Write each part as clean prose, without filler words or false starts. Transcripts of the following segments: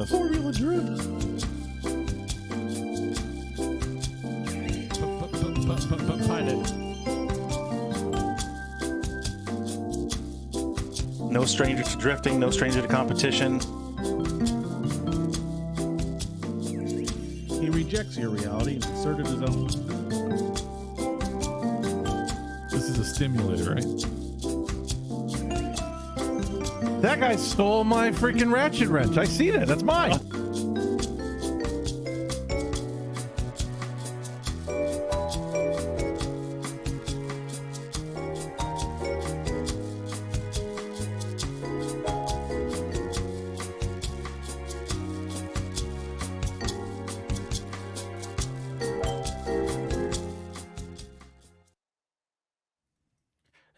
this. Formula drift. Pilot. No stranger to drifting, no stranger to competition. He rejects your reality and inserted his own. This is a stimulator, right? That guy stole my freaking ratchet wrench. I see that. That's mine.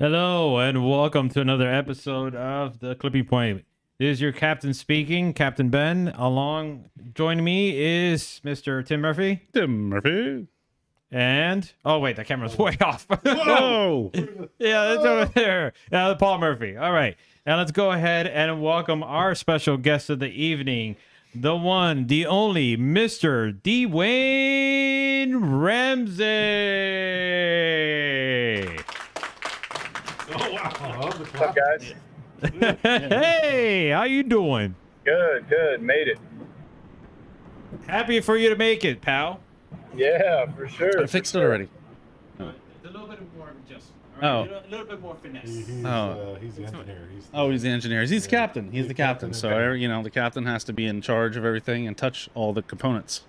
Hello and welcome to another episode of the Clipping Point. This is your captain speaking, Captain Ben. Joining me is Mr. Tim Murphy. Tim Murphy. And oh wait, the camera's way off. Whoa! Yeah, it's over there. Paul Murphy. All right, now let's go ahead and welcome our special guest of the evening, the one, the only, Mr. Dewayne Ramsey. Oh, wow. What's up, guys? Hey, how you doing? Good, good. Made it. Happy for you to make it, pal. Yeah, for sure. I fixed it already. A little bit more adjustment. Oh. A little bit more finesse. He's the engineer. He's the engineer. He's the captain. He's the captain. So, you know, the captain has to be in charge of everything and touch all the components.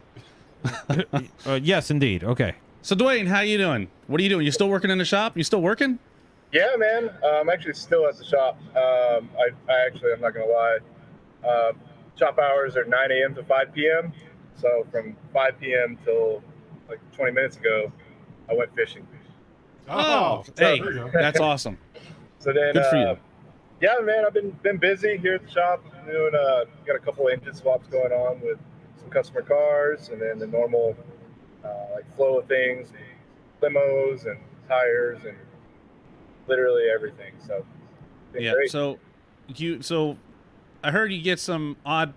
Yes, indeed. Okay. So, Dwayne, how you doing? What are you doing? You still working in the shop? You still working? Yeah, man. I'm actually still at the shop. I'm not gonna lie. Shop hours are 9 a.m. to 5 p.m. So from 5 p.m. till like 20 minutes ago, I went fishing. Oh, hey, that's awesome. So then, Good for you. yeah, man, I've been busy here at the shop. Doing got a couple engine swaps going on with some customer cars, and then the normal like flow of things, limos and tires and literally everything. So Yeah. great. So I heard you get some odd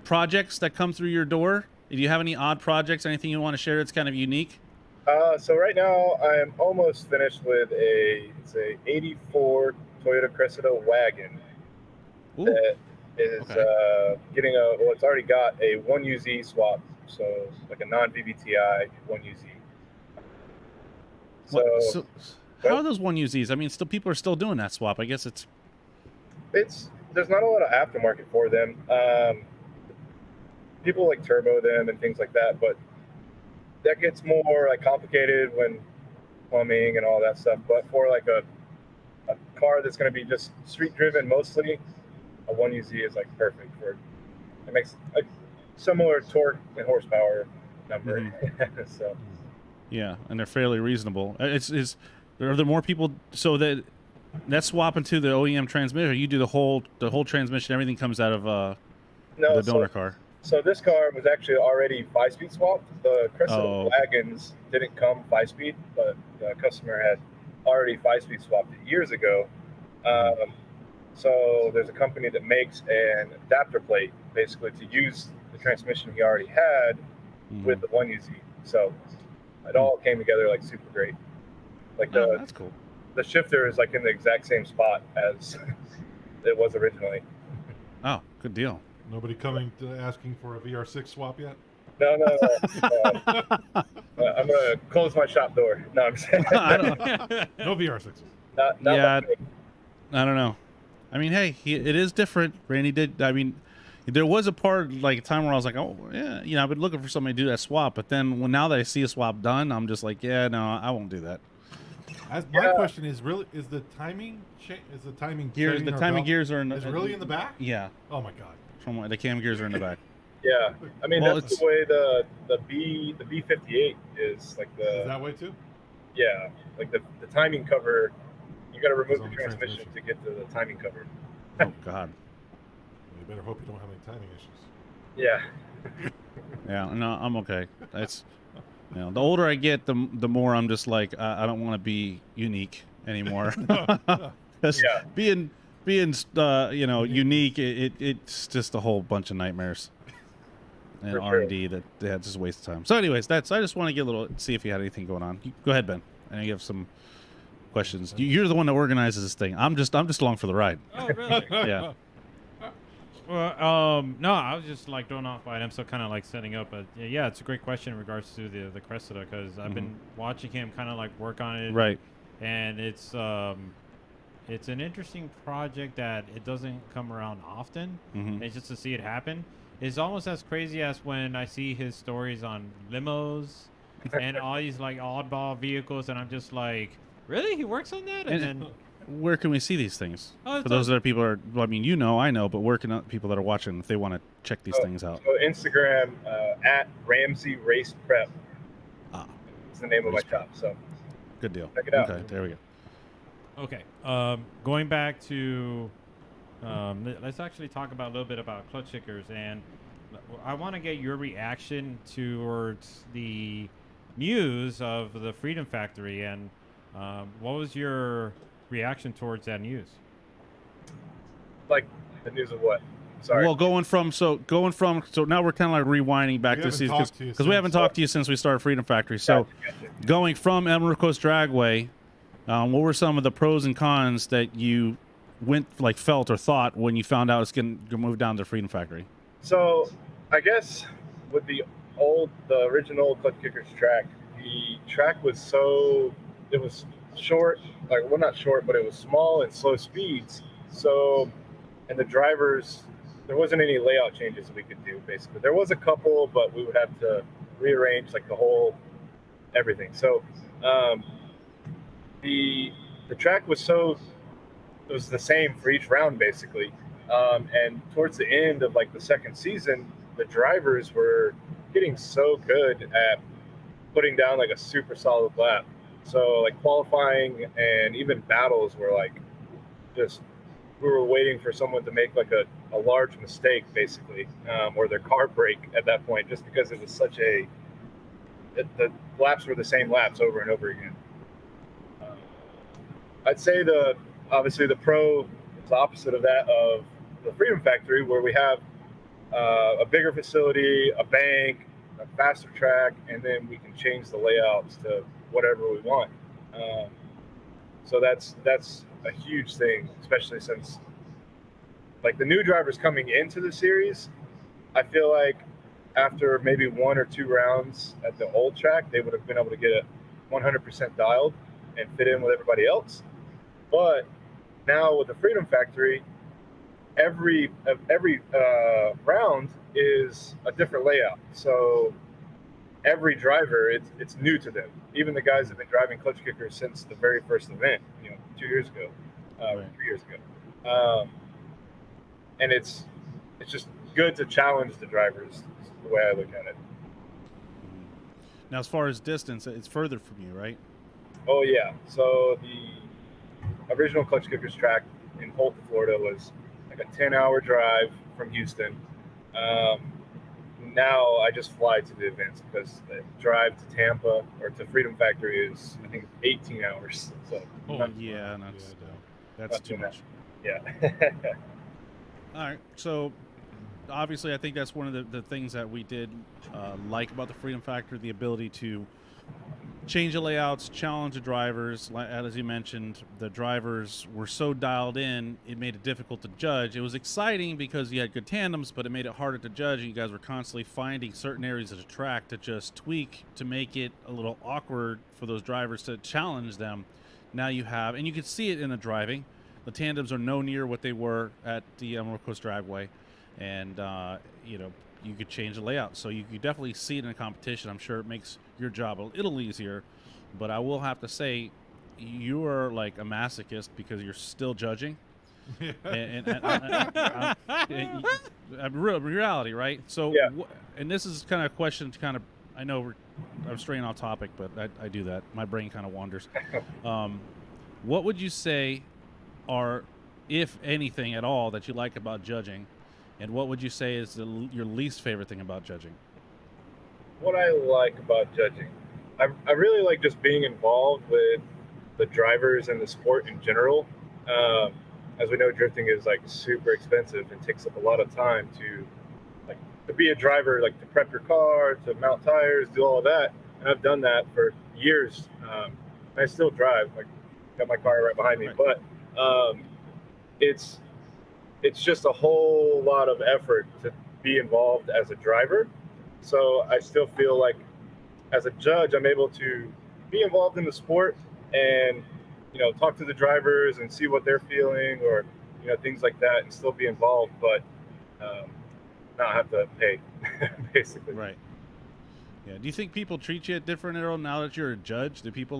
projects that come through your door. Do you have any odd projects? Anything you want to share that's kind of unique? So right now I am almost finished with it's a '84 Toyota Cressida wagon. Ooh. That is getting it's already got a 1UZ swap, so like a non-VVTi 1UZ. So How are those 1UZs? I mean, people are still doing that swap. I guess there's not a lot of aftermarket for them. People like turbo them and things like that, but that gets more like complicated when plumbing and all that stuff. But for like a car that's going to be just street driven mostly, a 1UZ is like perfect for it. It makes a similar torque and horsepower number. Mm-hmm. So yeah, and they're fairly reasonable. Are there more people? So that's swapping to the OEM transmission. You do the whole transmission. Everything comes out of the donor car. So this car was actually already 5-speed swapped. The Cressida wagons didn't come 5-speed, but the customer had already 5-speed swapped it years ago. So there's a company that makes an adapter plate basically to use the transmission he already had with the 1UZ. So it all came together like super great. Like that's cool. The shifter is like in the exact same spot as it was originally. Oh, good deal. Nobody coming to asking for a VR6 swap yet? No. I'm gonna close my shop door. No, I'm saying. No VR6s. Not I don't know. I mean, hey, it is different. Randy did. I mean, there was a part like a time where I was like, oh yeah, you know, I've been looking for somebody to do that swap. But then now that I see a swap done, I'm just like, yeah, no, I won't do that. My question is the timing gears? The timing gears are really in the back? Yeah. Oh my god. The cam gears are in the back. Yeah, I mean that's the way the B58 is like the. Is that way too? Yeah, like the timing cover. You got to remove the transmission to get to the timing cover. Oh god. You better hope you don't have any timing issues. Yeah. Yeah. No, I'm okay. That's. You know, the older I get, the more I'm just like I don't want to be unique anymore. Yeah. being being unique, it's just a whole bunch of nightmares and For R&D that that's just a waste of time. So, anyways, I just want to get a little see if you had anything going on. Go ahead, Ben. I know you have some questions. You're the one that organizes this thing. I'm just along for the ride. Oh, really? Yeah. Well, no, I was just like thrown off by it. I'm still kind of like setting up. But yeah, it's a great question in regards to the Cressida because I've been watching him kind of like work on it. Right. And it's an interesting project that it doesn't come around often. Mm-hmm. And just to see it happen is almost as crazy as when I see his stories on limos and all these like oddball vehicles, and I'm just like, really? He works on that? And then. Where can we see these things? Oh, For those that are people are, well, I mean, I know, but where can people that are watching if they want to check these things out? So Instagram at Ramsey Race Prep. Ah, It's the name of my shop. So good deal. Check it out. Okay, there we go. Okay. Going back to, let's actually talk about a little bit about Klutch Kickers, and I want to get your reaction towards the news of the Freedom Factory, and what was your reaction towards that news? Like the news of what? Sorry. Well, going from so now we're kind of like rewinding back We to haven't season talked to you because we haven't since. talked to you since we started Freedom Factory. So Gotcha. going from Emerald Coast Dragway, what were some of the pros and cons that you felt or thought when you found out it's going to move down to Freedom Factory? So I guess with the original Klutch Kickers track, the track was it was short, not short, but it was small and slow speeds. So, and the drivers, there wasn't any layout changes we could do, basically. There was a couple, but we would have to rearrange like the whole everything. So the track was it was the same for each round, basically. And towards the end of like the second season, the drivers were getting so good at putting down like a super solid lap. So like qualifying and even battles were like we were waiting for someone to make like a large mistake, basically, or their car break at that point, just because it was the laps were the same laps over and over again. I'd say obviously the pro is the opposite of that of the Freedom Factory, where we have a bigger facility, a bank, a faster track, and then we can change the layouts to whatever we want. So that's a huge thing, especially since like the new drivers coming into the series, I feel like after maybe 1 or 2 rounds at the old track, they would have been able to get it 100% dialed and fit in with everybody else. But now with the Freedom Factory, every round is a different layout. So every driver, it's new to them. Even the guys that have been driving Klutch Kickers since the very first event, 2 years ago, 3 years ago. And it's just good to challenge the drivers, is the way I look at it. Now, as far as distance, it's further from you, right? Oh, yeah. So the original Klutch Kickers track in Polk, Florida was like a 10-hour drive from Houston. Now I just fly to the events because the drive to Tampa or to Freedom Factory is, I think, 18 hours. So Yeah, that's not too too much. Yeah. All right, so obviously I think that's one of the things that we did like about the Freedom Factory, the ability to change the layouts, challenge the drivers. As you mentioned, the drivers were so dialed in, it made it difficult to judge. It was exciting because you had good tandems, but it made it harder to judge. You guys were constantly finding certain areas of the track to just tweak to make it a little awkward for those drivers to challenge them. Now you have, and you can see it in the driving, the tandems are no near what they were at the Emerald Coast Dragway, and you could change the layout. So you could definitely see it in a competition. I'm sure it makes your job a little easier, but I will have to say you are like a masochist because you're still judging. and reality, right? So, Yeah. And this is kind of a question to kind of, I know I'm straying off topic, but I do that. My brain kind of wanders. What would you say are, if anything at all, that you like about judging? And what would you say is your least favorite thing about judging? What I like about judging, I really like just being involved with the drivers and the sport in general. as we know, drifting is like super expensive and takes up a lot of time to be a driver, like to prep your car, to mount tires, do all of that. And I've done that for years. I still drive. Like, got my car right behind me, but it's just a whole lot of effort to be involved as a driver. So I still feel like as a judge, I'm able to be involved in the sport and, talk to the drivers and see what they're feeling or, things like that, and still be involved, but not have to pay, basically. Right. Yeah. Do you think people treat you different, Errol, now that you're a judge? Do people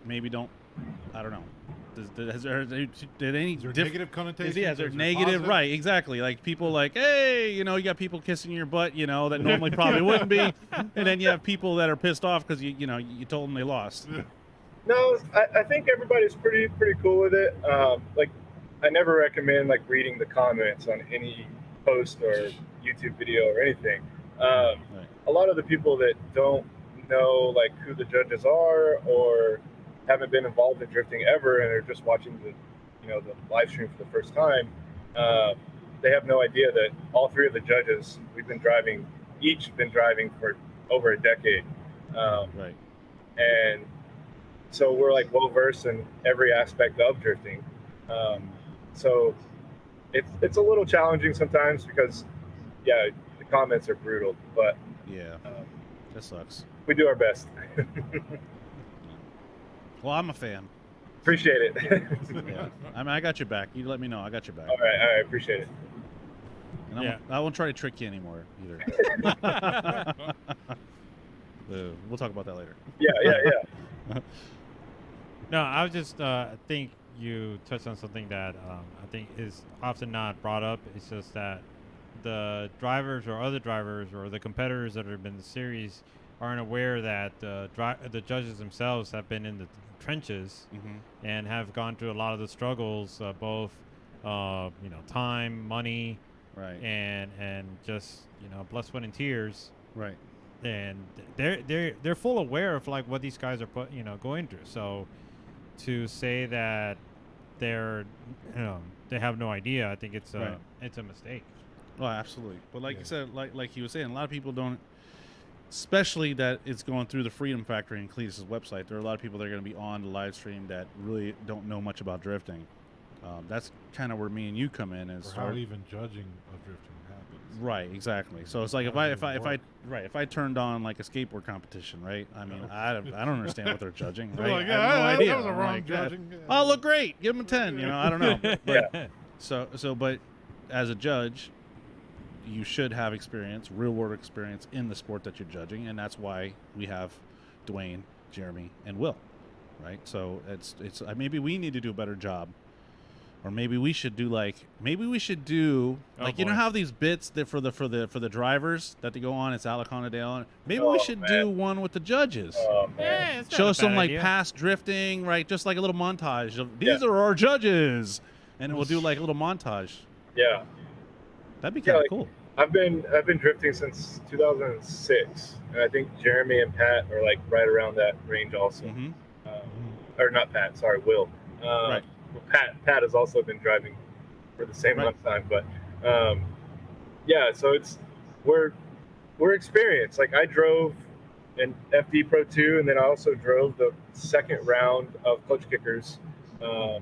maybe don't? I don't know. Did any Is there negative connotations? Yeah, is there Is there negative? positive? Right, exactly. Like people like, hey, you got people kissing your butt, that normally probably wouldn't be, and then you have people that are pissed off because you told them they lost. No, I think everybody's pretty cool with it. Like, I never recommend like reading the comments on any post or YouTube video or anything. Right. A lot of the people that don't know like who the judges are or haven't been involved in drifting ever and are just watching the live stream for the first time, they have no idea that all three of the judges each been driving for over a decade. Right. And so we're like well versed in every aspect of drifting. So it's a little challenging sometimes because the comments are brutal, but Yeah. That sucks. we do our best. Well, I'm a fan. Appreciate it. Yeah. I got your back. You let me know. I got your back. All right, appreciate it. And I won't try to trick you anymore either. We'll talk about that later. Yeah. No, I was just I think you touched on something that I think is often not brought up. It's just that the drivers or other drivers or the competitors that have been in the series aren't aware that the judges themselves have been in the trenches and have gone through a lot of the struggles, both time, money, Right. and just blood, sweat, and tears. Right. And they're full aware of like what these guys are going through. So to say that they have no idea, I think it's a mistake. Well, absolutely. But like you said, like he was saying, a lot of people don't, especially that it's going through the Freedom Factory and Cletus's website. There are a lot of people that are going to be on the live stream that really don't know much about drifting. That's kind of where me and you come in and Or start. how even judging of drifting happens. Right, exactly. So it's like if I turned on like a skateboard competition, right? I mean, I don't understand what they're judging. They're Right? like, I have no that idea. was a I'm wrong like, judging. Oh, look great. Give them a 10. I don't know. But, Yeah. but as a judge, you should have experience, real world experience in the sport that you're judging, and that's why we have Dewayne, Jeremy, and Will, right? So it's maybe we need to do a better job, or maybe we should do you know how these bits that for the drivers that they go on, it's Alec Honadale. Maybe we should do one with the judges. Oh man. it's not Show a some bad like idea. past drifting, right? Just like a little montage of these are our judges, and we'll do like a little montage. Yeah. That'd be kind of like, cool. I've been drifting since 2006, and I think Jeremy and Pat are like right around that range also. Mm-hmm. Or not Pat, sorry, Will. Right. Pat has also been driving for the same amount of time, but so we're experienced. Like I drove an FD Pro 2, and then I also drove the second round of Klutch Kickers, the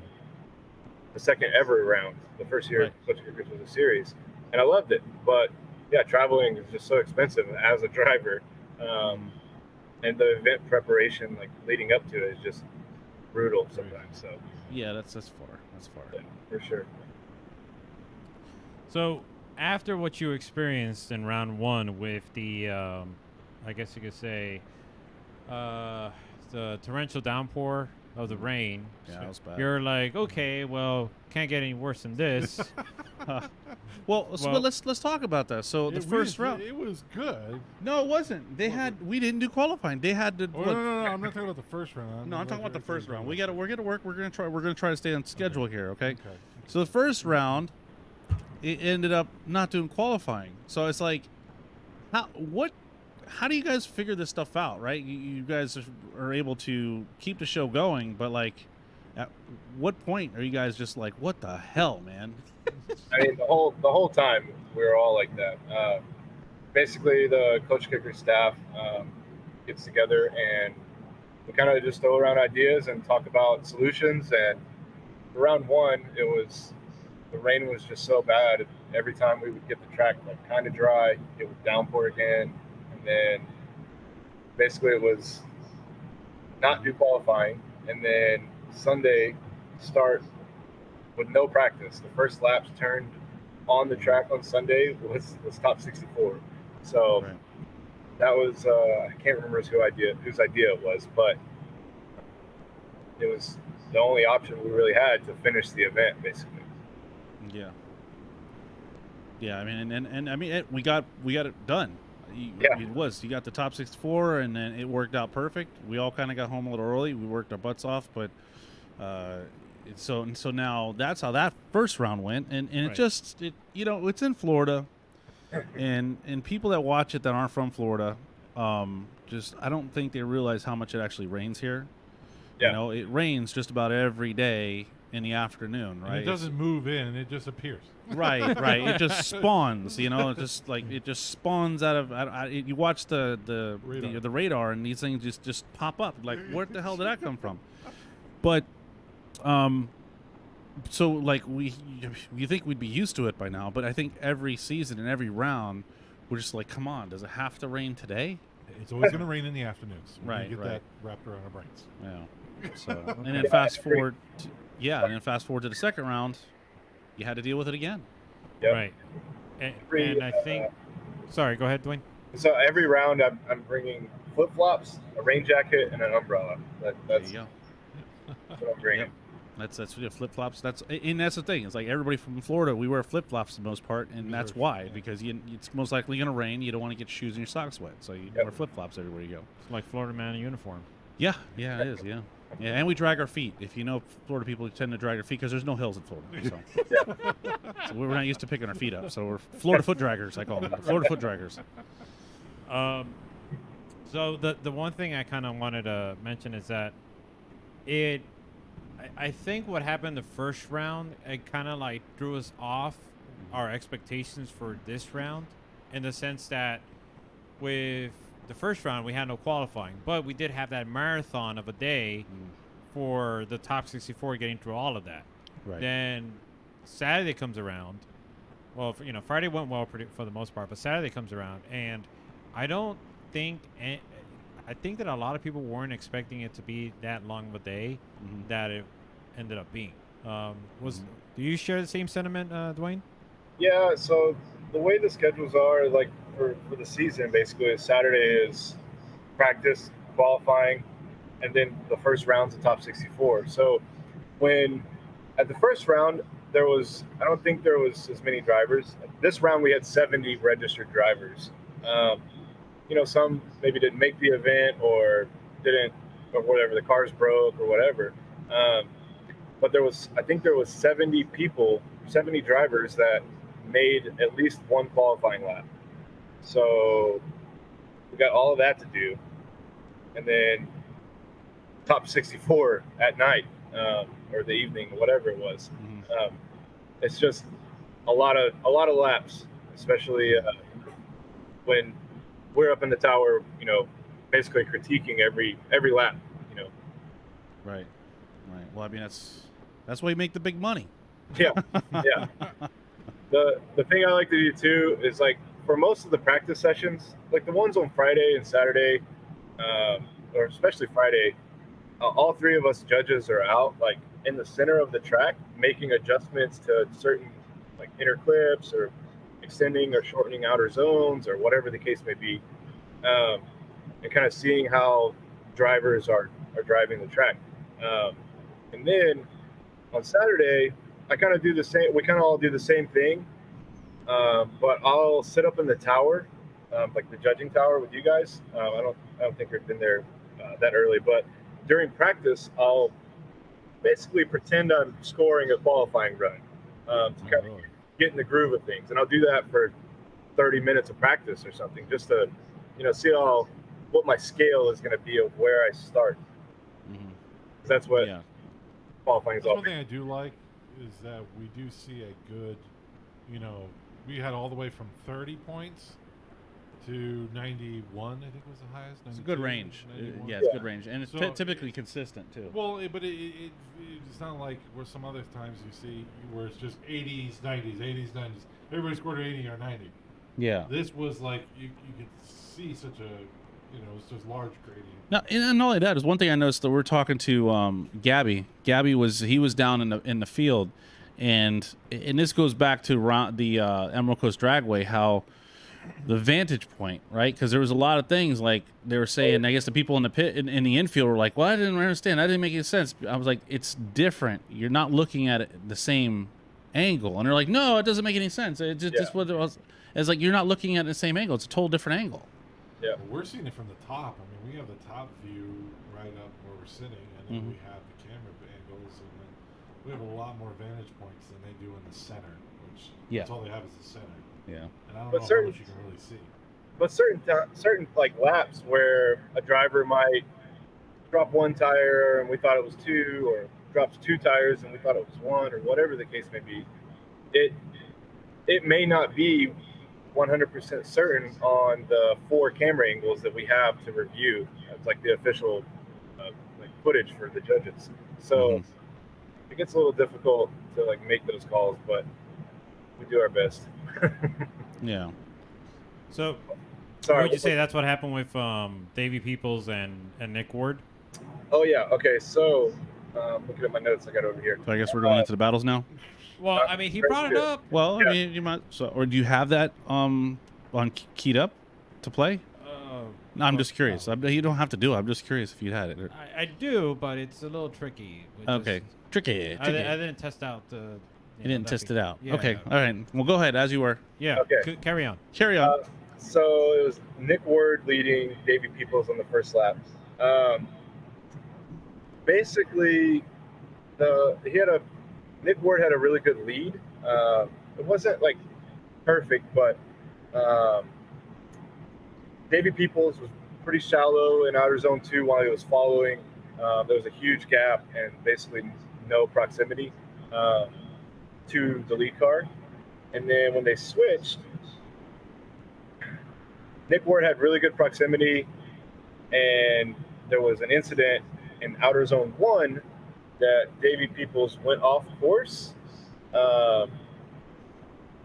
second ever round. The first year Klutch Kickers was a series, and I loved it. But yeah, traveling is just so expensive as a driver, and the event preparation, like leading up to it, is just brutal sometimes. So Yeah, that's far. That's far. yeah, for sure. So after what you experienced in round one with the, I guess you could say, the torrential downpour of the rain, Yeah, that was bad. you're like, okay, well, can't get any worse than this. Well, Well- let's talk about that. So the first round, It was good. no, it wasn't. We didn't do qualifying. They had to. Oh, look, no. I'm not talking about the first round. No, I'm talking about the first round. We're gonna try to stay on schedule here, okay? Okay. So the first round, it ended up not doing qualifying. So it's like, how do you guys figure this stuff out, right? You guys are able to keep the show going, but like, At what point are you guys just like, what the hell, man? I mean, the whole time we were all like that. Basically, the Klutch Kickers staff gets together and we kind of just throw around ideas and talk about solutions. And for round one, the rain was just so bad. Every time we would get the track like kind of dry, it would downpour again, and then basically it was not do qualifying, and then Sunday start with no practice. The first laps turned on the track on Sunday was top 64. So Right. that was I can't remember whose idea it was, but it was the only option we really had to finish the event, basically. Yeah. Yeah, I mean, and I mean, we got it done. Yeah. You got the top 64, and then it worked out perfect. We all kind of got home a little early. We worked our butts off, but so now that's how that first round went, and Right. it's in Florida, and people that watch it that aren't from Florida, I don't think they realize how much it actually rains here. Yeah. You know, it rains just about every day in the afternoon, right? And it doesn't move in; it just appears. Right. It just spawns, it just spawns out of. You watch the radar, and these things just pop up. Like, where the hell did that come from? But, so like you think we'd be used to it by now, but I think every season and every round, we're just like, come on, does it have to rain today? It's always going to rain in the afternoons. We Right, get right. that wrapped around our brains. Yeah. So and then fast forward, to the second round, you had to deal with it again. Yep. Right. And I think. Sorry, go ahead, Dwayne. So every round, I'm bringing flip flops, a rain jacket, and an umbrella. There That's you go. what I'm bringing. Yep. That's flip flops. That's the thing. It's like everybody from Florida, we wear flip flops for the most part, and that's why, because it's most likely going to rain. You don't want to get your shoes and your socks wet, so you wear flip flops everywhere you go. It's like Florida man in uniform. Yeah, it is. Yeah, and we drag our feet. If you know, Florida people tend to drag their feet because there's no hills in Florida, so we're not used to picking our feet up. So we're Florida foot draggers. I call them Florida foot draggers. So the one thing I kind of wanted to mention is that I think what happened the first round, it kind of like threw us off our expectations for this round, in the sense that with the first round we had no qualifying, but we did have that marathon of a day for the top 64 getting through all of that. Right. Then Saturday comes around. Well, Friday went well for the most part, but Saturday comes around, and I think that a lot of people weren't expecting it to be that long of a day that it ended up being. Do you share the same sentiment, Dwayne? Yeah. So the way the schedules are, like for the season, basically, Saturday is practice, qualifying, and then the first round's the top 64. So when at the first round, I don't think there was as many drivers. This round we had 70 registered drivers. Some maybe didn't make the event or whatever, the cars broke or whatever. But I think there was 70 drivers that made at least one qualifying lap. So we got all of that to do. And then top 64 at night, or the evening, whatever it was. It's just a lot of laps, especially when we're up in the tower, basically critiquing every lap, Right. Well, I mean, that's why you make the big money. Yeah. The thing I like to do too is, like, for most of the practice sessions, like the ones on Friday and Saturday, or especially Friday, all three of us judges are out, like, in the center of the track, making adjustments to certain, like, inner clips or extending or shortening outer zones or whatever the case may be, and kind of seeing how drivers are driving the track. And then on Saturday, I kind of do the same. We kind of all do the same thing, but I'll sit up in the tower, like the judging tower with you guys. I don't think we've been there that early, but during practice, I'll basically pretend I'm scoring a qualifying run to kind of get in the groove of things, and I'll do that for 30 minutes of practice or something, just to see what my scale is going to be of where I start. That's what qualifying is That's all. one thing I do like is that we do see a good, we had all the way from 30 points to 91. I think was the highest. It's a good 92, range. 91. Yeah, it's good range, and it's So typically consistent too. Well, it's not like where some other times you see where it's just 80s, 90s, 80s, 90s. Everybody scored 80 or 90. Yeah. This was like you could see such a, it's just large gradient. Now, and not only that, is one thing I noticed that we're talking to Gabby. Gabby was down in the field, and this goes back to the Emerald Coast Dragway, how the vantage point, right? Because there was a lot of things like they were saying. I guess the people in the pit in the infield were like, "Well, I didn't understand. That didn't make any sense." I was like, "It's different. You're not looking at it the same angle." And they're like, "No, it doesn't make any sense. It just what it was." It's like you're not looking at it the same angle. It's a total different angle. Yeah. Well, we're seeing it from the top. I mean, we have the top view right up where we're sitting, and then we have the camera angles, and then we have a lot more vantage points than they do in the center, which that's all they have is the center. Yeah. And I don't But know certain- how much you can really see. But certain like laps where a driver might drop one tire and we thought it was two, or drops two tires and we thought it was one, or whatever the case may be, it may not be 100% certain on the 4 camera angles that we have to review. It's like the official like footage for the judges. So it gets a little difficult to like make those calls, but we do our best. Yeah. So, Sorry. would you say that's what happened with Davey Peoples and Nick Ward? Oh yeah. Okay. So looking at my notes, I got over here. So I guess we're going into the battles now. Well, I mean, he brought it up. Well, Yeah. I mean, you might. So, or do you have that keyed up to play? No, I'm just curious. You don't have to do it. I'm just curious if you had it. I do, but it's a little tricky. It Okay. just- Tricky. I didn't test out the. You didn't test it out. Yeah, Okay. yeah. All right. Well, go ahead as you were. Yeah. Okay. Carry on. Carry on. So it was Nick Ward leading Davey Peoples on the first lap. Basically, Nick Ward had a really good lead. It wasn't like perfect, but Davey Peoples was pretty shallow in outer zone 2 while he was following. There was a huge gap and basically no proximity to the lead car. And then when they switched, Nick Ward had really good proximity, and there was an incident in outer zone 1 that Davey Peoples went off course,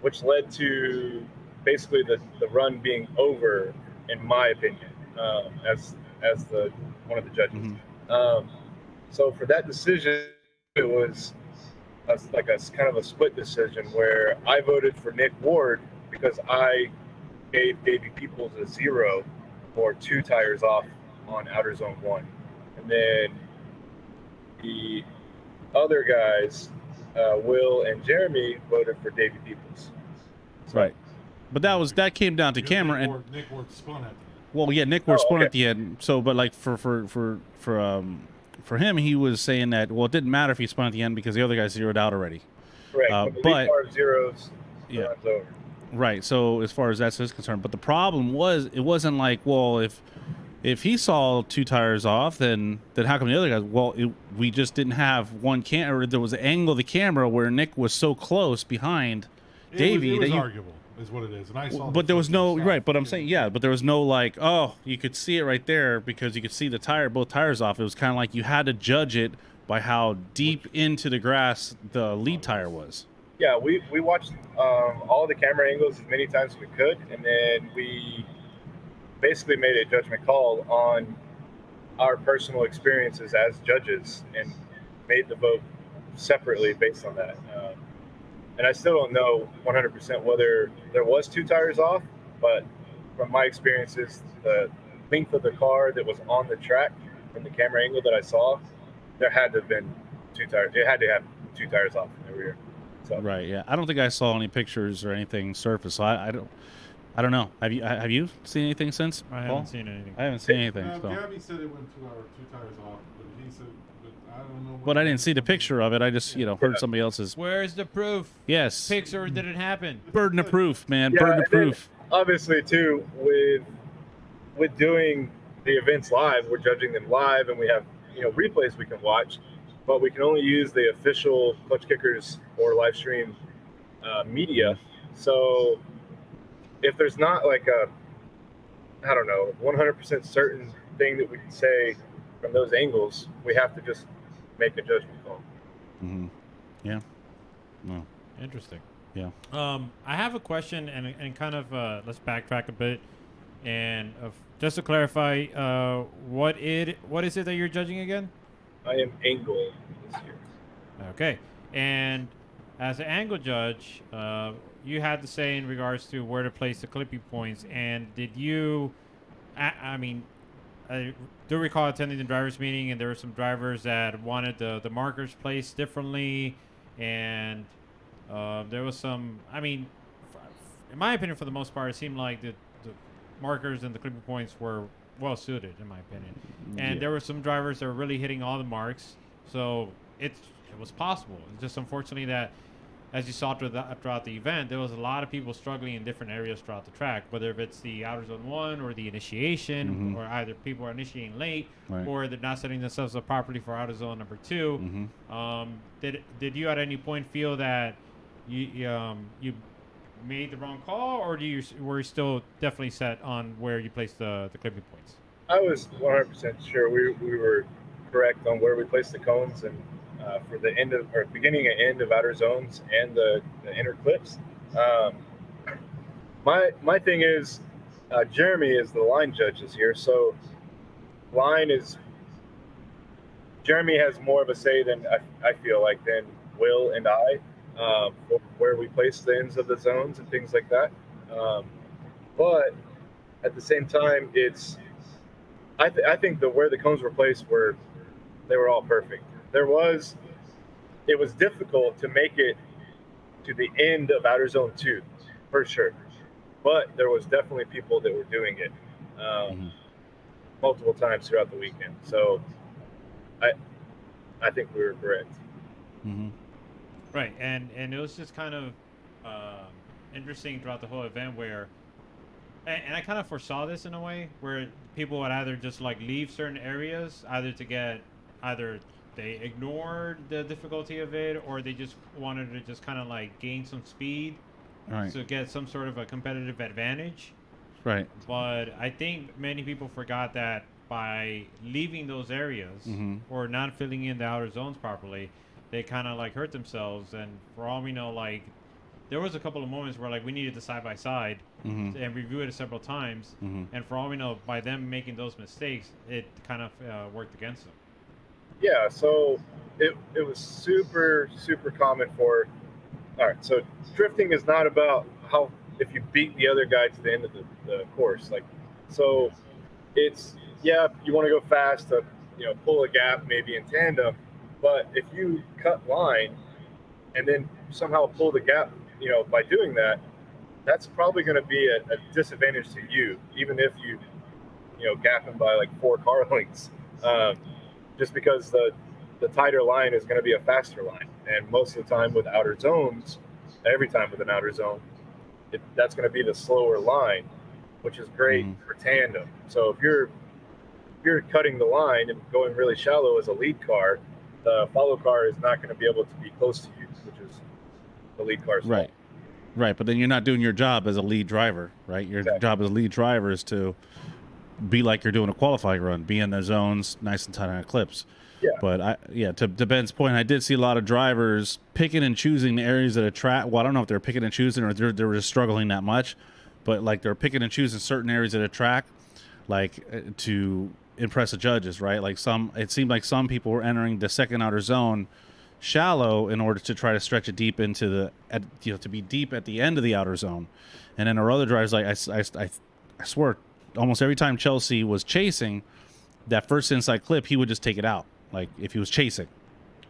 which led to basically the run being over, in my opinion, as one of the judges. So for that decision, it was like a kind of a split decision where I voted for Nick Ward because I gave Davey Peoples a 0 or 2 tires off on outer zone 1, and then the other guys, Will and Jeremy, voted for Davey Peoples. So, Right. But that came down to camera and Nick Ward spun at the end. well, yeah, Nick Ward spun okay. at the end. So, but like for him, he was saying that it didn't matter if he spun at the end because the other guy zeroed out already. correct. When the but- lead car zeros, the Yeah. run's over. Right. So as far as that's concerned, but the problem was it wasn't like, well, if he saw 2 tires off, then how come the other guys? Well, we just didn't have one camera. There was an angle of the camera where Nick was so close behind Davey it was that you. arguable, is what it is. And I saw. But there was no right. But I'm Yeah. saying but there was no like, oh, you could see it right there because you could see both tires off. It was kind of like you had to judge it by how deep into the grass the lead tire was. Yeah, we watched all the camera angles as many times as we could, and then we basically made a judgment call on our personal experiences as judges and made the vote separately based on that. And I still don't know 100% whether there was 2 tires off, but from my experiences, the length of the car that was on the track from the camera angle that I saw, there had to have been 2 tires. It had to have 2 tires off in the rear. So. Right. Yeah. I don't think I saw any pictures or anything surface. So I don't know. Have you seen anything since? I Paul? haven't seen anything. I haven't seen anything. So. Gabby said it went 2 tires off, but he said, but I don't know. But I didn't see the picture of it. I just heard somebody else's. Where's the proof? Yes. Picture did it happen? Burden of proof, man. Yeah, Burden of and then proof. Obviously, too, with doing the events live, we're judging them live, and we have replays we can watch. but we can only use the official Klutch Kickers or live stream media. So if there's not like a, I don't know, 100% certain thing that we can say from those angles, we have to just make a judgment call. Mm-hmm. Yeah. No. Interesting. Yeah. I have a question and kind of let's backtrack a bit and just to clarify, what is it that you're judging again? I am angling this year. Okay, and as an angle judge, you had to say in regards to where to place the clipping points, and did you? I mean, I do recall attending the drivers' meeting, and there were some drivers that wanted the markers placed differently, and there was some. I mean, in my opinion, for the most part, it seemed like the markers and the clipping points were well suited, in my opinion. And there were some drivers that were really hitting all the marks, so it was possible. It's just unfortunately that, as you saw throughout the event, there was a lot of people struggling in different areas throughout the track, whether if it's the outer zone 1 or the initiation, or either people are initiating late, or they're not setting themselves up properly for outer zone number 2. Did you at any point feel that you made the wrong call, or were you still definitely set on where you placed the clipping points? I was 100% sure we were correct on where we placed the cones, and for the end of, or beginning and end of outer zones and the inner clips. My thing is, Jeremy is the line judge this year, so Jeremy has more of a say than I feel like than Will and I, where we place the ends of the zones and things like that. But at the same time, I think where the cones were placed they were all perfect. It was difficult to make it to the end of outer zone 2, for sure. But there was definitely people that were doing it multiple times throughout the weekend. So I think we were correct. Right, and it was just kind of interesting throughout the whole event where, and I kind of foresaw this in a way, where people would either just like leave certain areas, either they ignored the difficulty of it, or they just wanted to just kind of like gain some speed, to get some sort of a competitive advantage. Right. But I think many people forgot that by leaving those areas or not filling in the outer zones properly, they kind of like hurt themselves. And for all we know, like there was a couple of moments where like we needed the side by side and review it several times. And for all we know, by them making those mistakes, it kind of worked against them. Yeah, so it was super, super common for. All right, so drifting is not about if you beat the other guy to the end of the course. Like, so it's, you want to go fast to, pull a gap maybe in tandem, but if you cut line and then somehow pull the gap, by doing that, that's probably going to be a disadvantage to you, even if you gap him by like 4 car lengths. Just because the tighter line is going to be a faster line. And most of the time with outer zones, every time with an outer zone, that's going to be the slower line, which is great for tandem. So if you're cutting the line and going really shallow as a lead car, the follow car is not going to be able to be close to you, which is the lead car's fault. Right, but then you're not doing your job as a lead driver, right? Your job as a lead driver is to be like you're doing a qualifying run, be in the zones, nice and tight on clips. Yeah. But to Ben's point, I did see a lot of drivers picking and choosing the areas of the track. Well, I don't know if they're picking and choosing or they were just struggling that much, but like they're picking and choosing certain areas of the track, like to impress the judges, right? Like it seemed like some people were entering the second outer zone shallow in order to try to stretch it deep into to be deep at the end of the outer zone. And then our other drivers, like I swear, almost every time Chelsea was chasing that first inside clip, he would just take it out. Like if he was chasing,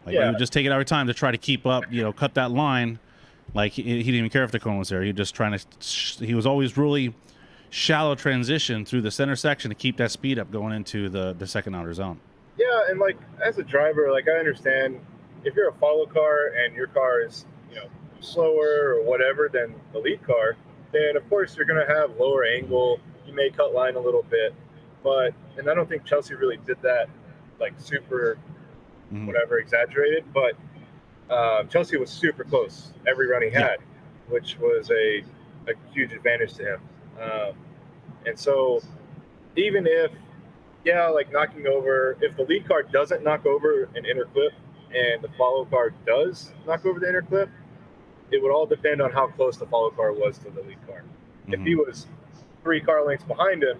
he would just take it every time to try to keep up, cut that line. Like he didn't even care if the cone was there. He just trying to. He was always really shallow transition through the center section to keep that speed up going into the second outer zone. Yeah, and like as a driver, like I understand if you're a follow car and your car is slower or whatever than the lead car, then of course you're going to have lower angle. You may cut line a little bit, and I don't think Chelsea really did that like super whatever, exaggerated. But Chelsea was super close every run he had, which was a huge advantage to him. And so even if, like knocking over, if the lead car doesn't knock over an inner clip and the follow car does knock over the inner clip, it would all depend on how close the follow car was to the lead car. If he was 3 car lengths behind him,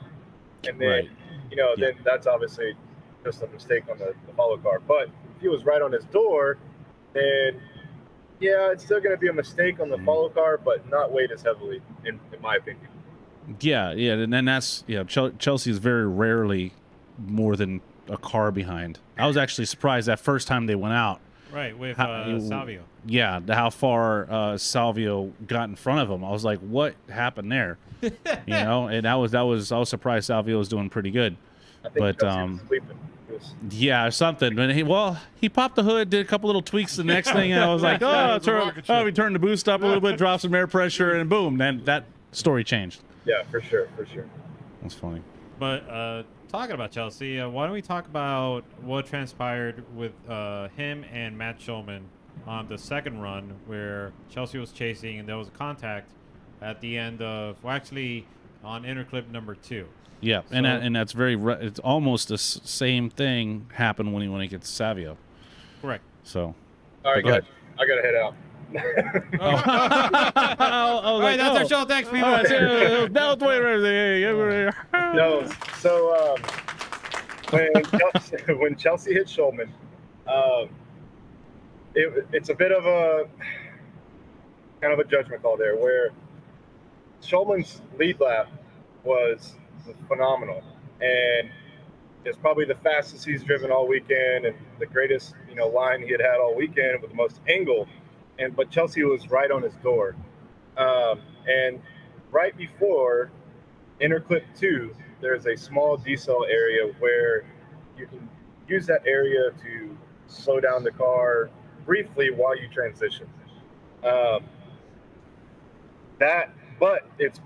and then, then that's obviously just a mistake on the follow car. But if he was right on his door, then it's still going to be a mistake on the follow car, but not weighed as heavily, in my opinion. Yeah, and then that's Chelsea is very rarely more than a car behind. I was actually surprised that first time they went out. Right, with Salvio. Yeah, how far Salvio got in front of him. I was like, what happened there? And I was surprised Salvio was doing pretty good. I think was sleeping. Yeah, something. But he popped the hood, did a couple little tweaks. The next thing, and I was like, we turned the boost up a little bit, dropped some air pressure, and boom, then that story changed. Yeah, for sure. That's funny. But talking about Chelsea, why don't we talk about what transpired with him and Matt Shulman on the second run, where Chelsea was chasing and there was a contact at the end of, on inner clip number 2. Yeah, So, and that's it's almost the same thing happened when he gets Savio. Correct. So. All right, guys, I gotta head out. All right, that's our show. Thanks, people. No, so when Chelsea hit Shulman, it's a bit of a kind of a judgment call there, where Shulman's lead lap was phenomenal, and it's probably the fastest he's driven all weekend, and the greatest line he had all weekend with the most angle. But Chelsea was right on his door, and right before inner clip 2, there's a small decel area where you can use that area to slow down the car briefly while you transition. But it's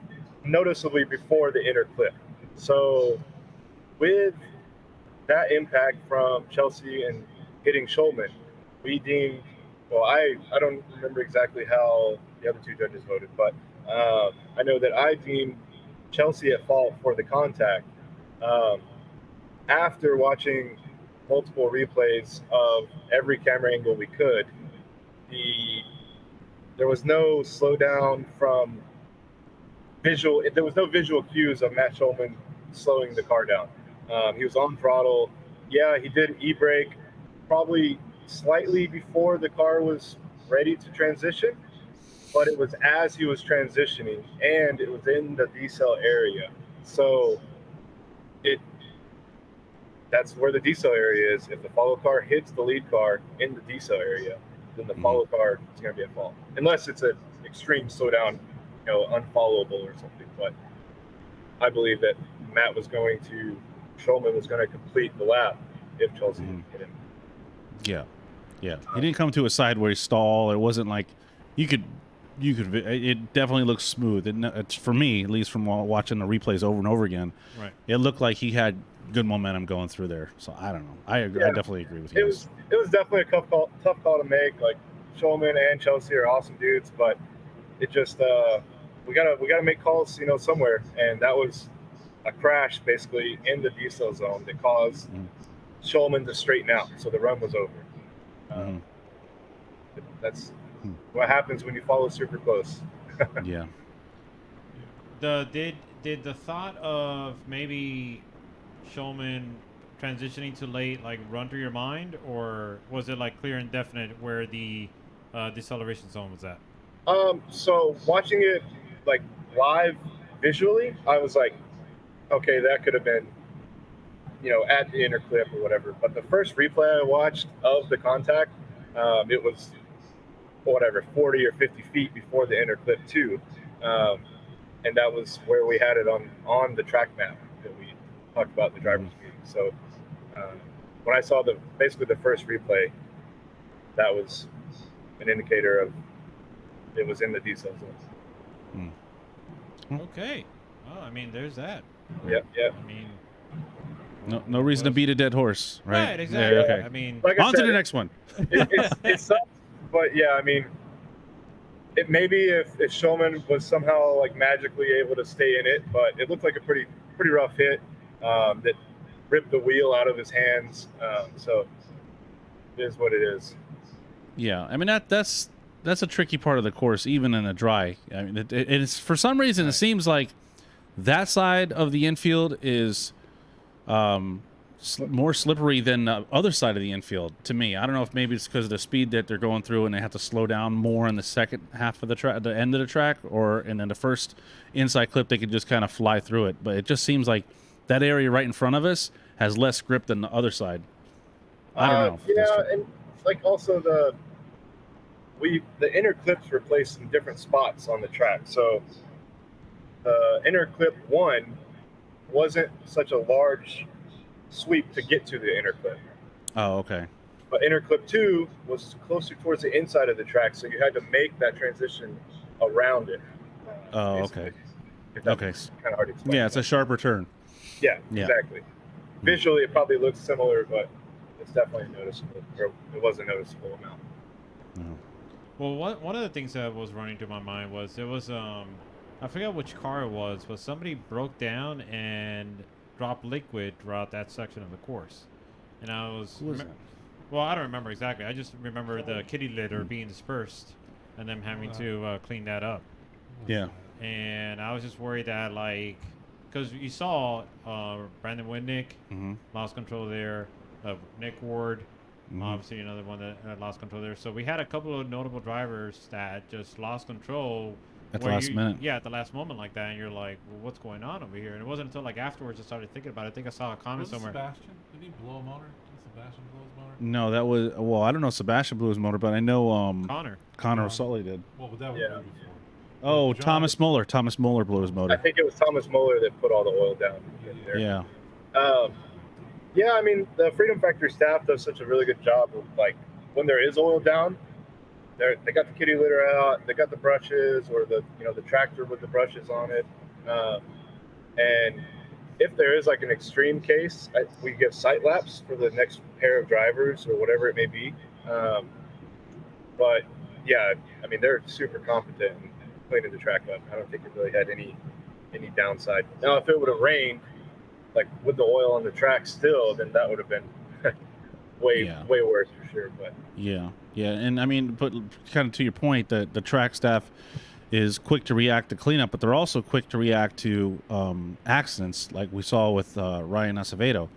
noticeably before the inner clip. So with that impact from Chelsea and hitting Shulman, we deemed, I don't remember exactly how the other 2 judges voted, but I know that I deemed Chelsea at fault for the contact. After watching multiple replays of every camera angle we could, there was no slowdown from visual. There was no visual cues of Matt Shulman slowing the car down. He was on throttle. Yeah, he did e-brake probably slightly before the car was ready to transition, but it was as he was transitioning, and it was in the decel area. So that's where the decel area is. If the follow car hits the lead car in the decel area, then the follow car is going to be at fault, unless it's an extreme slowdown, unfollowable or something. But I believe that Shulman was going to complete the lap if Chelsea hit him. Yeah. He didn't come to a sideways stall. It wasn't like you could. It definitely looks smooth. It's for me, at least from watching the replays over and over again. Right. It looked like he had good momentum going through there. So I don't know. I definitely agree with you. It was definitely a tough call to make. Like, Shulman and Chelsea are awesome dudes, but it just we gotta make calls, somewhere, and that was a crash basically in the decel zone that caused Shulman to straighten out, so the run was over. That's what happens when you follow super close. Yeah. Did the thought of maybe Shulman transitioning too late run through your mind, or was it clear and definite where the deceleration zone was at? So watching it live visually, I was like, okay, that could have been at the inner clip or whatever. But the first replay I watched of the contact, it was 40 or 50 feet before the inner clip 2, and that was where we had it on the track map that we talked about in the driver's meeting. So when I saw basically the first replay, that was an indicator of it was in the decel zone. Okay. Well, there's that. Yep. I mean, No reason to beat a dead horse, right? Right, exactly. Yeah, okay. I mean, Like I On to said, the next one. it sucks, but yeah, I mean, it maybe if Showman was somehow like magically able to stay in it, but it looked like a pretty rough hit that ripped the wheel out of his hands. So it is what it is. Yeah, I mean that's a tricky part of the course, even in the dry. I mean, it's for some reason it seems like that side of the infield is more slippery than the other side of the infield to me. I don't know if maybe it's because of the speed that they're going through and they have to slow down more in the second half of the track, the end of the track, and then the first inside clip they could just kind of fly through it. But it just seems like that area right in front of us has less grip than the other side. I don't know. Yeah, and like also the inner clips were placed in different spots on the track. So the inner clip 1 wasn't such a large sweep to get to the inner clip. Oh, okay. But inner clip 2 was closer towards the inside of the track, so you had to make that transition around it. Oh, basically. okay. Okay. Kind of hard to explain. Yeah, it's a sharper turn. Yeah, Yeah. exactly. Visually, it probably looks similar, but it's definitely noticeable. Or it was a noticeable amount. well, one of the things that was running through my mind was I forget which car it was, but somebody broke down and dropped liquid throughout that section of the course, and I was. Who was that? Well, I don't remember exactly. I just remember the kitty litter being dispersed, and them having to clean that up. Yeah. And I was just worried that, like, because you saw Brandon Winnick lost control there, Nick Ward, obviously another one that lost control there. So we had a couple of notable drivers that just lost control At the last minute. Yeah, at the last moment like that, and you're like, well, what's going on over here? And it wasn't until like afterwards I started thinking about it. I think I saw a comment somewhere. Sebastian? Did he blow a motor? Did Sebastian blow his motor? No, that was I don't know Sebastian blew his motor, but I know Connor Sully did. Well, but that was Yeah. way before. Oh, John- Thomas Muller blew his I motor. think it was Thomas Muller that put all the oil down in there. Yeah. Yeah, I mean, the Freedom Factory staff does such a really good job of, like, when there is oil down, they got the kitty litter out, they got the brushes or the tractor with the brushes on it. And if there is like an extreme case, we give sight laps for the next pair of drivers or whatever it may be. But yeah, I mean, they're super competent in cleaning the track up. I don't think it really had any downside. Now, if it would have rained, like with the oil on the track still, then that would have been way worse for sure. But Yeah, and I mean, but kind of to your point, that the track staff is quick to react to cleanup, but they're also quick to react to accidents, like we saw with Ryan Acevedo.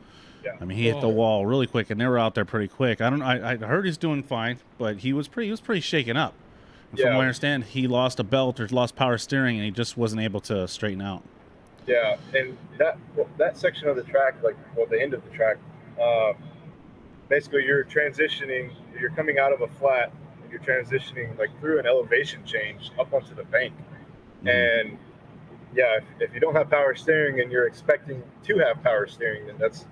yeah, I mean, he hit the wall really quick, and they were out there pretty quick. I heard he's doing fine, but he was pretty shaken up. And from what I understand, he lost a belt or lost power steering, and he just wasn't able to straighten out. yeah, and that section of the track, like the end of the track, basically you're transitioning, you're coming out of a flat, and you're transitioning like through an elevation change up onto the bank. And yeah, if you don't have power steering and you're expecting to have power steering, then that's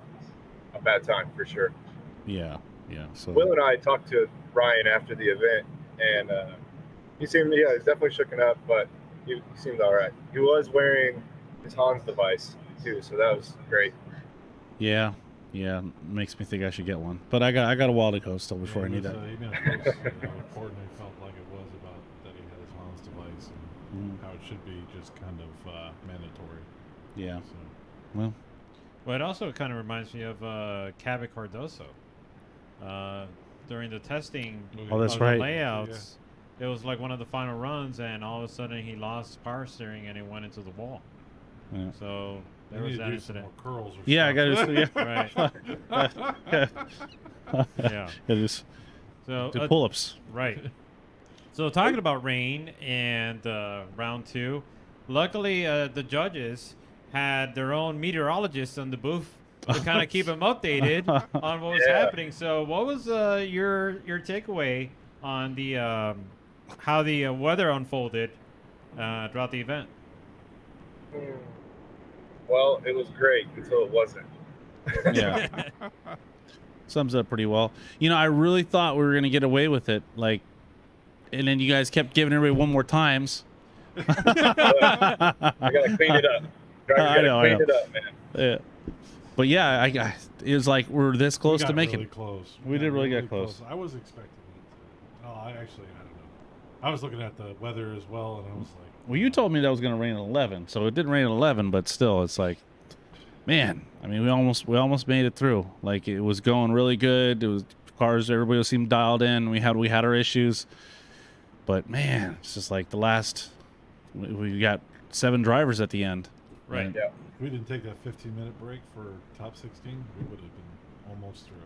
a bad time for sure. Yeah. So Will and I talked to Ryan after the event, and he seemed, he's definitely shooken up, but he seemed all right. He was wearing his Hans device too, so that was great. yeah, makes me think I should get one, but I got a while to go still before I need that. Even at post, Courtney felt like it was about that he had his Hans device and how it should be just kind of mandatory. Yeah. So. Well, it also kind of reminds me of Cabot Cardoso. During the testing Oh, that's of right. the layouts, it was like one of the final runs, and all of a sudden he lost power steering and it went into the wall. Yeah. So They there was need to that do some incident. more curls or Yeah, I stuff. got to. Yeah. Right. Yeah. Just So do pull-ups. right. So talking about rain and round 2, luckily the judges had their own meteorologists on the booth to kind of keep them updated on what was happening. So what was your takeaway on the how the weather unfolded throughout the event? Well, it was great until it wasn't. Yeah. Sums it up pretty well. I really thought we were going to get away with it. And then you guys kept giving everybody one more times. I gotta clean it up. Driver, I know. clean it up, man. Yeah. But yeah, it was like we're this close We to got making. really close. We did really get close. I was expecting it. No, I don't know. I was looking at the weather as well, and I was like, Well, you told me that was going to rain at 11, so it didn't rain at 11, but still, it's like, man. I mean, we almost made it through. Like it was going really good. It was cars. Everybody seemed dialed in. We had our issues, but man, it's just like the last. We got 7 drivers at the end. Right. And- Yeah. if we didn't take that 15-minute break for top 16, we would have been almost through.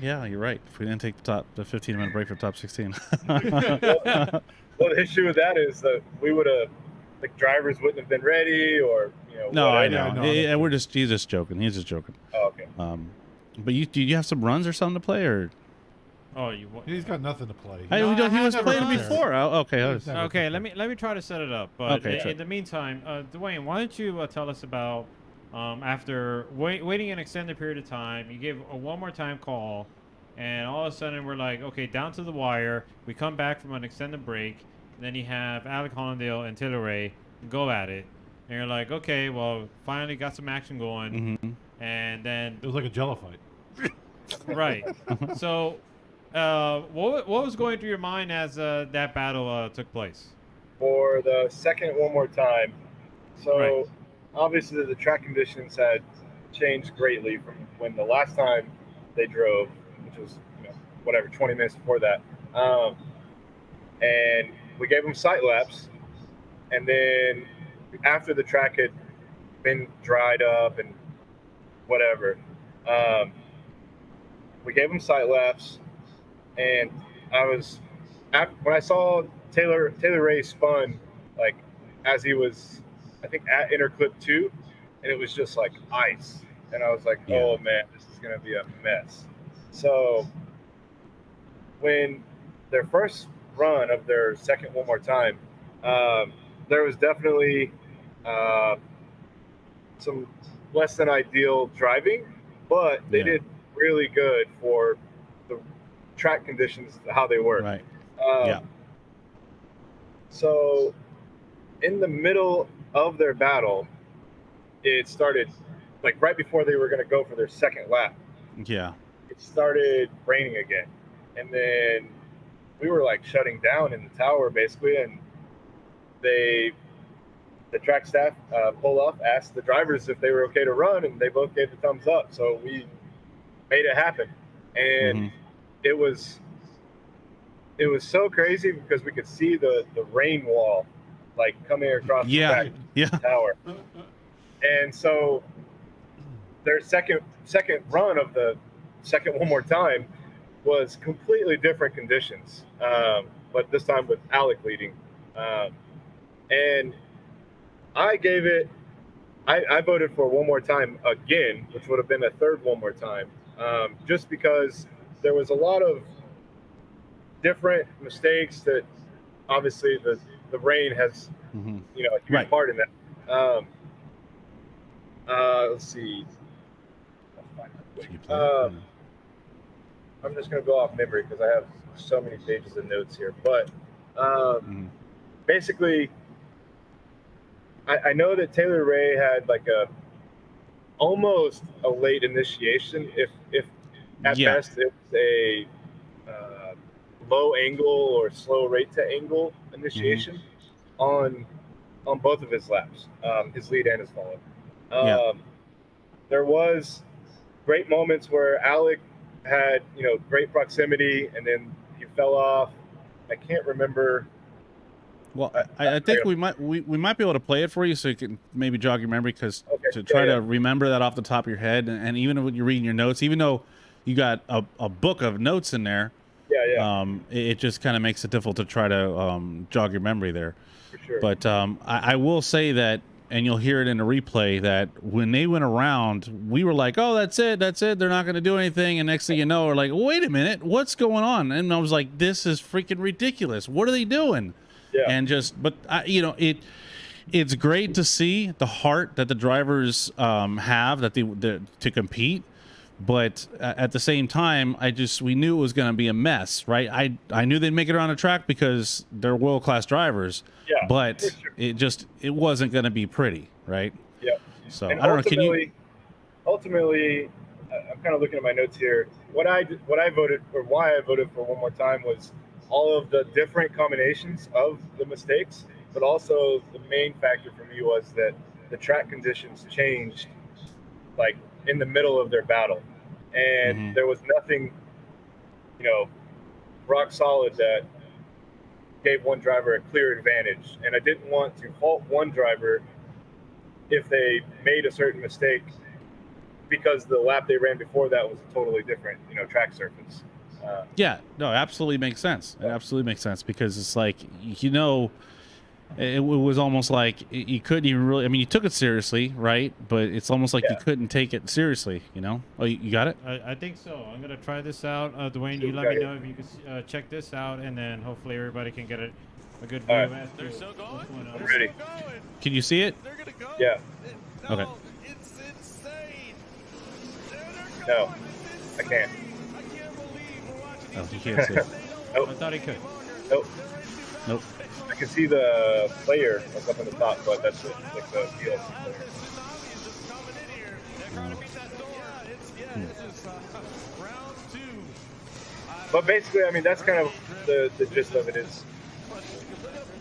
Yeah, you're right. If we didn't take the 15-minute break for top 16. Well, the issue with that is that we would have, the drivers wouldn't have been ready, or No, I whatever. know. Yeah, no, He's just joking. He's just joking. Oh, okay. But do you have some runs or something to play, or? Oh, He's got nothing to play. He was never playing prepared. before. Oh, okay. Never okay. prepared. Let me try to set it up. But Okay, sure. in the meantime, Dwayne, why don't you tell us about after waiting an extended period of time, you gave a one more time call, and all of a sudden we're like, okay, down to the wire. We come back from an extended break. Then you have Alec Hollandale and Taylor Ray go at it, and you're like, okay, well, finally got some action going, and then It was like a Jello fight. right. So, what was going through your mind as that battle took place? For the second one more time. So Right. obviously the track conditions had changed greatly from when the last time they drove, which was 20 minutes before that. And we gave them sight laps, and then after the track had been dried up and whatever, we gave them sight laps, and when I saw Taylor Ray spun, like as he was, I think at interclip 2, and it was just like ice, and I was like, oh man, this is gonna be a mess. So when their first run of their second one more time, there was definitely some less than ideal driving, but they did really good for the track conditions, how they were. Right. So in the middle of their battle, it started like right before they were going to go for their second lap. Yeah. It started raining again, and then we were like shutting down in the tower basically, and the track staff pulled up, asked the drivers if they were okay to run, and they both gave the thumbs up. So we made it happen, and it was so crazy because we could see the rain wall like coming across the back of the tower. And so their second run of the second one more time was completely different conditions, but this time with Alec leading. And I gave it, I voted for one more time again, which would have been a third one more time, just because there was a lot of different mistakes that obviously the rain has, a huge part in that. Let's see. I'm just going to go off memory because I have so many pages of notes here. But basically, I know that Taylor Ray had like almost a late initiation. If at best it's a low angle or slow rate to angle initiation on both of his laps, his lead and his follow. There was great moments where Alec had great proximity, and then he fell off. I can't remember. Well, I think we might be able to play it for you so you can maybe jog your memory, because to try to remember that off the top of your head, and even when you're reading your notes, even though you got a book of notes in there, it just kind of makes it difficult to try to jog your memory there. For sure. But I will say that, and you'll hear it in the replay, that when they went around, we were like, oh, that's it. They're not going to do anything. And next thing you know, we're like, wait a minute, what's going on? And I was like, this is freaking ridiculous. What are they doing? Yeah. And it's great to see the heart that the drivers have to compete. But at the same time, we knew it was going to be a mess, right? I knew they'd make it around the track because they're world-class drivers. Yeah, but sure. it wasn't going to be pretty, right? Yeah. So and I don't know. Can you? ultimately, I'm kind of looking at my notes here. What I voted, or why I voted for one more time, was all of the different combinations of the mistakes, but also the main factor for me was that the track conditions changed like in the middle of their battle, and there was nothing, you know, rock solid that gave one driver a clear advantage. And I didn't want to fault one driver if they made a certain mistake because the lap they ran before that was a totally different, track surface. Yeah, no, absolutely makes sense. It absolutely makes sense because it's like, it was almost like you couldn't even really, I mean, you took it seriously, right? But it's almost like you couldn't take it seriously, Oh, you got it? I think so. I'm going to try this out. Dwayne, you let me know if you can check this out, and then hopefully everybody can get a good view of it. They're still going. I'm ready. Can you see it? They're gonna go. Yeah. Okay. It's insane. No, I can't. I can't believe we're watching Oh, he can't see it. Nope. I thought he could. Nope. Nope. I can see the player like up on the top, but that's it. Like the DLC player. But basically, I mean, that's kind of the gist of it. Is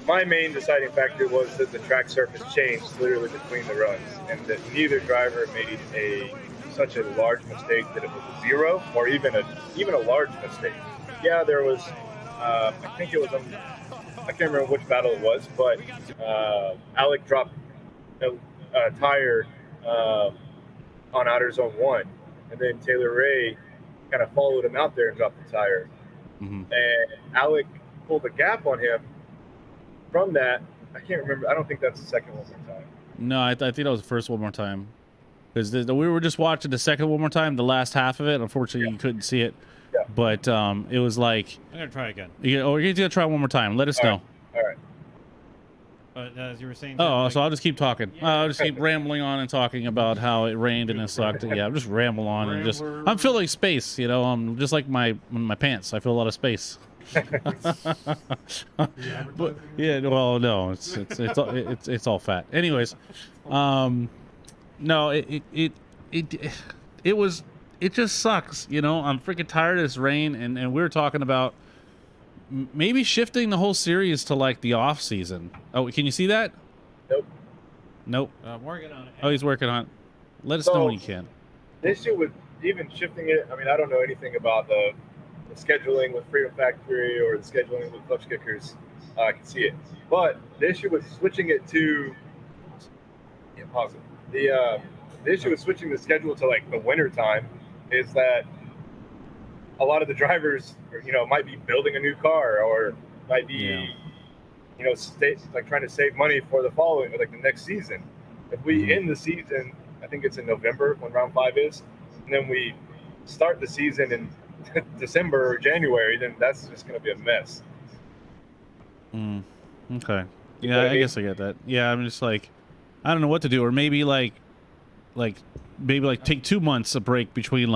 my main deciding factor was that the track surface changed literally between the runs, and that neither driver made such a large mistake that it was a zero or even a large mistake. Yeah, there was. I think it was. I can't remember which battle it was, but Alec dropped a tire on outer zone 1, and then Taylor Ray kind of followed him out there and dropped the tire. And Alec pulled a gap on him from that. I can't remember. I don't think that's the second one more time. No, I think that was the first one more time. Because we were just watching the second one more time, the last half of it. Unfortunately, you couldn't see it. Yeah. But it was like... I'm going to try again. You're going to try one more time. Let us know. All right. But as you were saying... Oh, so I'll just keep talking. I'll just keep rambling on and talking about how it rained and it sucked. Yeah, I'm just ramble on and just... I'm filling space, I'm just like my pants. I fill a lot of space. But, yeah, well, no, it's all fat. Anyways, no, it just sucks, I'm freaking tired of this rain, and we were talking about maybe shifting the whole series to like the off season. Oh, can you see that? Nope. I'm working on it. Oh, he's working on it. Let us know when you can. The issue with even shifting it, I mean, I don't know anything about the scheduling with Freedom Factory or the scheduling with Klutch Kickers. I can see it. But the issue with switching it to... Yeah, pause it. The issue with switching the schedule to like the winter time is that a lot of the drivers, might be building a new car or might be, trying to save money for the following, like the next season. If we end the season, I think it's in November when round 5 is, and then we start the season in December or January, then that's just going to be a mess. Okay. Yeah, I guess I get that. Yeah, I'm just like, I don't know what to do, or maybe maybe take 2 months a break between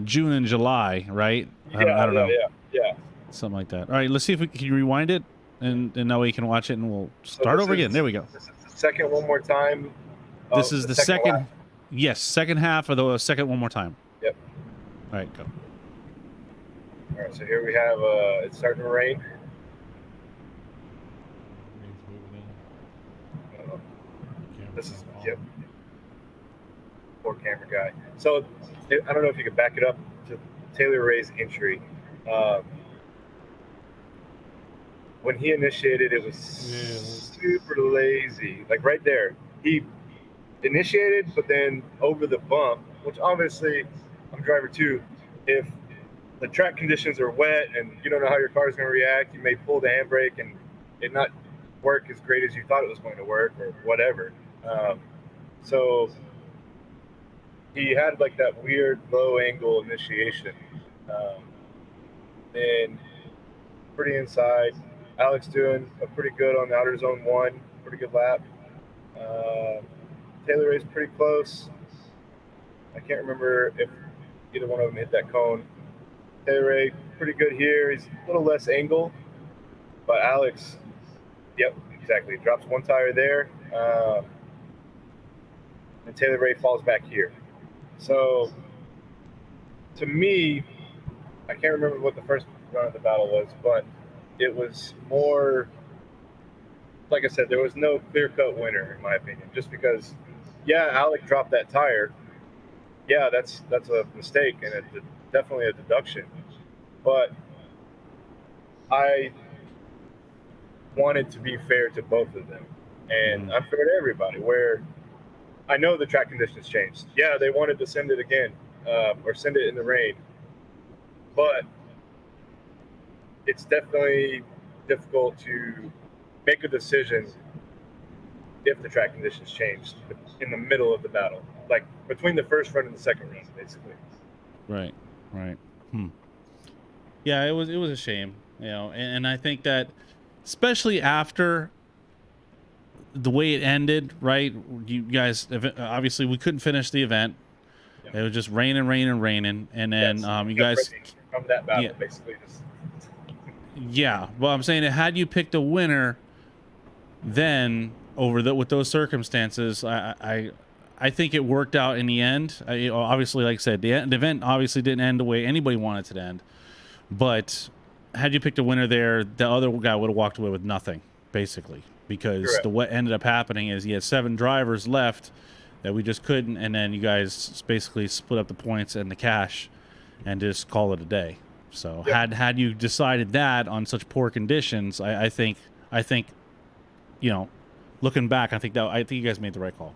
June and July, right? I don't know. Yeah. Something like that. All right, let's see if we can rewind it, and now we can watch it, and we'll start over again. There we go. This is the second one more time. This is the second. Half. Yes, second half of the second one more time. Yep. All right, go. All right, so here we have it's starting to rain. This is poor camera guy. So I don't know if you could back it up to Taylor Ray's entry. When he initiated, it was super lazy. Like right there, he initiated, but then over the bump, which obviously I'm driver 2. If the track conditions are wet and you don't know how your car is going to react, you may pull the handbrake and it not work as great as you thought it was going to work or whatever. So he had like that weird low angle initiation. And pretty inside. Alex doing a pretty good on the outer zone 1, pretty good lap. Taylor Ray's pretty close. I can't remember if either one of them hit that cone. Taylor Ray pretty good here. He's a little less angle, but Alex, yep, exactly. Drops one tire there. And Taylor Ray falls back here. So to me, I can't remember what the first run of the battle was, but it was more, like I said, there was no clear-cut winner in my opinion, just because, yeah, Alec dropped that tire. Yeah, that's a mistake and definitely a deduction. But I wanted to be fair to both of them, and I'm fair to everybody. Where I know the track conditions changed. Yeah, they wanted to send it again, or send it in the rain, but it's definitely difficult to make a decision if the track conditions changed in the middle of the battle, like between the first run and the second run, basically. Right. Yeah, it was a shame, you know, and I think that especially after the way it ended, right? You guys, obviously we couldn't finish the event. Yep. It was just raining, and then yes, you guys from that battle, basically just. Yeah, well, I'm saying that had you picked a winner, then with those circumstances, I think it worked out in the end. Obviously, like I said, the event obviously didn't end the way anybody wanted it to end. But had you picked a winner there, the other guy would have walked away with nothing, basically, because what ended up happening is he had 7 drivers left that we just couldn't, and then you guys basically split up the points and the cash, and just call it a day. So had you decided that on such poor conditions, I think you know, looking back, I think you guys made the right call.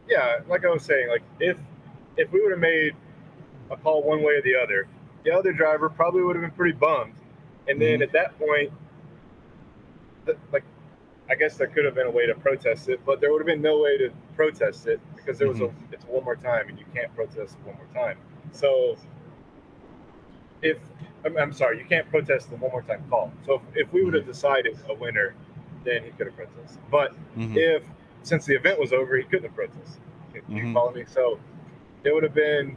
Yeah, like I was saying, like if we would have made a call one way or the other driver probably would have been pretty bummed. And then at that point, like I guess there could have been a way to protest it, but there would have been no way to protest it because there was it's one more time and you can't protest it one more time. So I'm sorry, you can't protest the one more time call. So if we would have decided a winner, then he could have protested. But since the event was over, he couldn't have protested. You follow me? So it would have been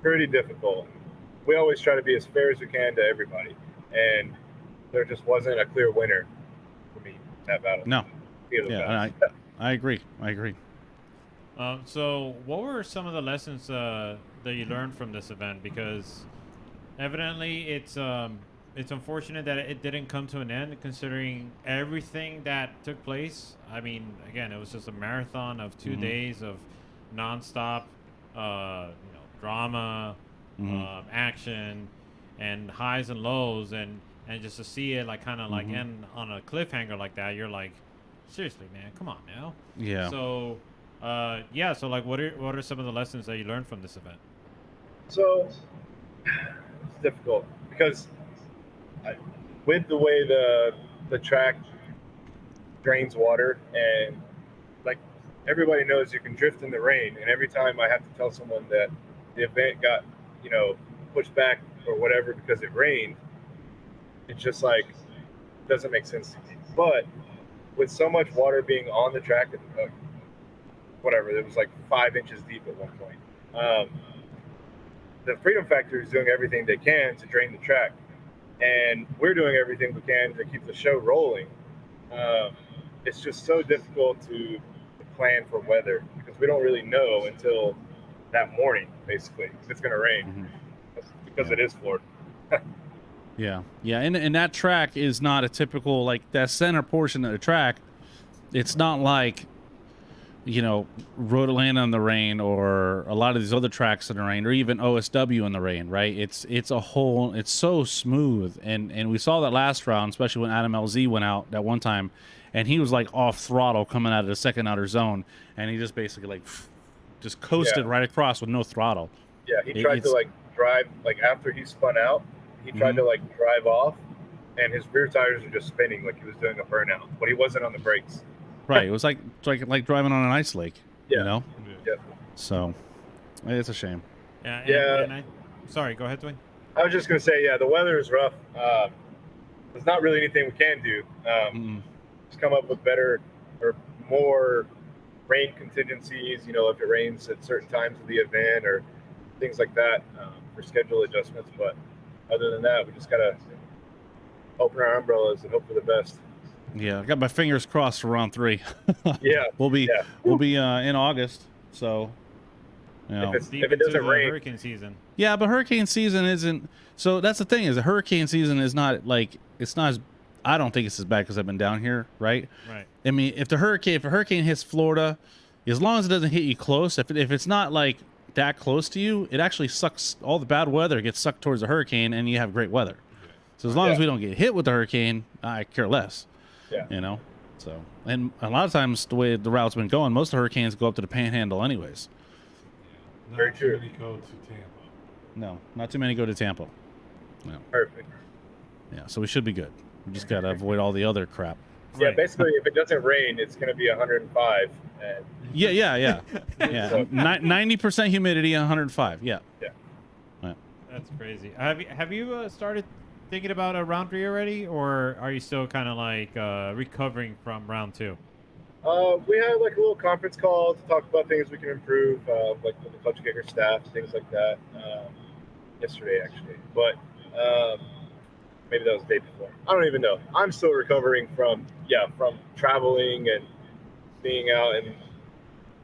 pretty difficult. We always try to be as fair as we can to everybody, and there just wasn't a clear winner for me in that battle. No. I agree. So what were some of the lessons that you learned from this event? Because evidently it's unfortunate that it didn't come to an end, considering everything that took place. I mean, again, it was just a marathon of 2 days of nonstop, drama, action, and highs and lows, and just to see it like kind of like end on a cliffhanger like that, you're like, seriously, man, come on now. Yeah. So, so like, what are some of the lessons that you learned from this event? So it's difficult because with the way the track drains water, and like everybody knows you can drift in the rain, and every time I have to tell someone that the event got pushed back or whatever because it rained, it's just like doesn't make sense to me. But with so much water being on the track, whatever, it was like 5 inches deep at one point. The Freedom Factory is doing everything they can to drain the track, and we're doing everything we can to keep the show rolling. It's just so difficult to plan for weather because we don't really know until that morning, basically, if it's going to rain, because it is Florida. Yeah, and that track is not a typical, like, that center portion of the track. It's not like, Road Atlanta in the rain, or a lot of these other tracks in the rain, or even OSW in the rain, right? It's so smooth, and we saw that last round, especially when Adam LZ went out that one time, and he was like off throttle coming out of the second outer zone, and he just basically just coasted right across with no throttle. Yeah, he tried to drive, after he spun out, he tried to drive off, and his rear tires were just spinning like he was doing a burnout, but he wasn't on the brakes. Right, it was like driving on an ice lake. Yeah. Yeah. So it's a shame. Sorry, go ahead, Dwayne. I was just gonna say, the weather is rough. There's not really anything we can do. Just come up with better or more rain contingencies. If it rains at certain times of the event or things like that for schedule adjustments. But other than that, we just gotta open our umbrellas and hope for the best. Yeah, I got my fingers crossed for round 3. Yeah, we'll be in August, so You know? Deep if it into doesn't the rain. hurricane season. Yeah, but hurricane season isn't. So that's the thing is, the hurricane season is not like it's not as. I don't think it's as bad because I've been down here, right? Right. I mean, if a hurricane hits Florida, as long as it doesn't hit you close, if it's not like that close to you, it actually sucks. All the bad weather gets sucked towards the hurricane, and you have great weather. So as long as we don't get hit with the hurricane, I care less. Yeah. You know. So, and a lot of times the way the route's been going, most of the hurricanes go up to the Panhandle, anyways. Not Very too true. many go to Tampa. No, not too many go to Tampa. No. Perfect. Yeah, so we should be good. We just gotta avoid all the other crap. Yeah, Right. basically, if it doesn't rain, it's going to be 105. And Yeah. So- 90% humidity, 105. Yeah. That's crazy. Have you started thinking about a round 3 already, or are you still kind of like recovering from round 2? we had like a little conference call to talk about things we can improve, like with the Klutch Kicker staff, things like that. Yesterday, actually, but maybe that was the day before. I don't even know. I'm still recovering from traveling and being out in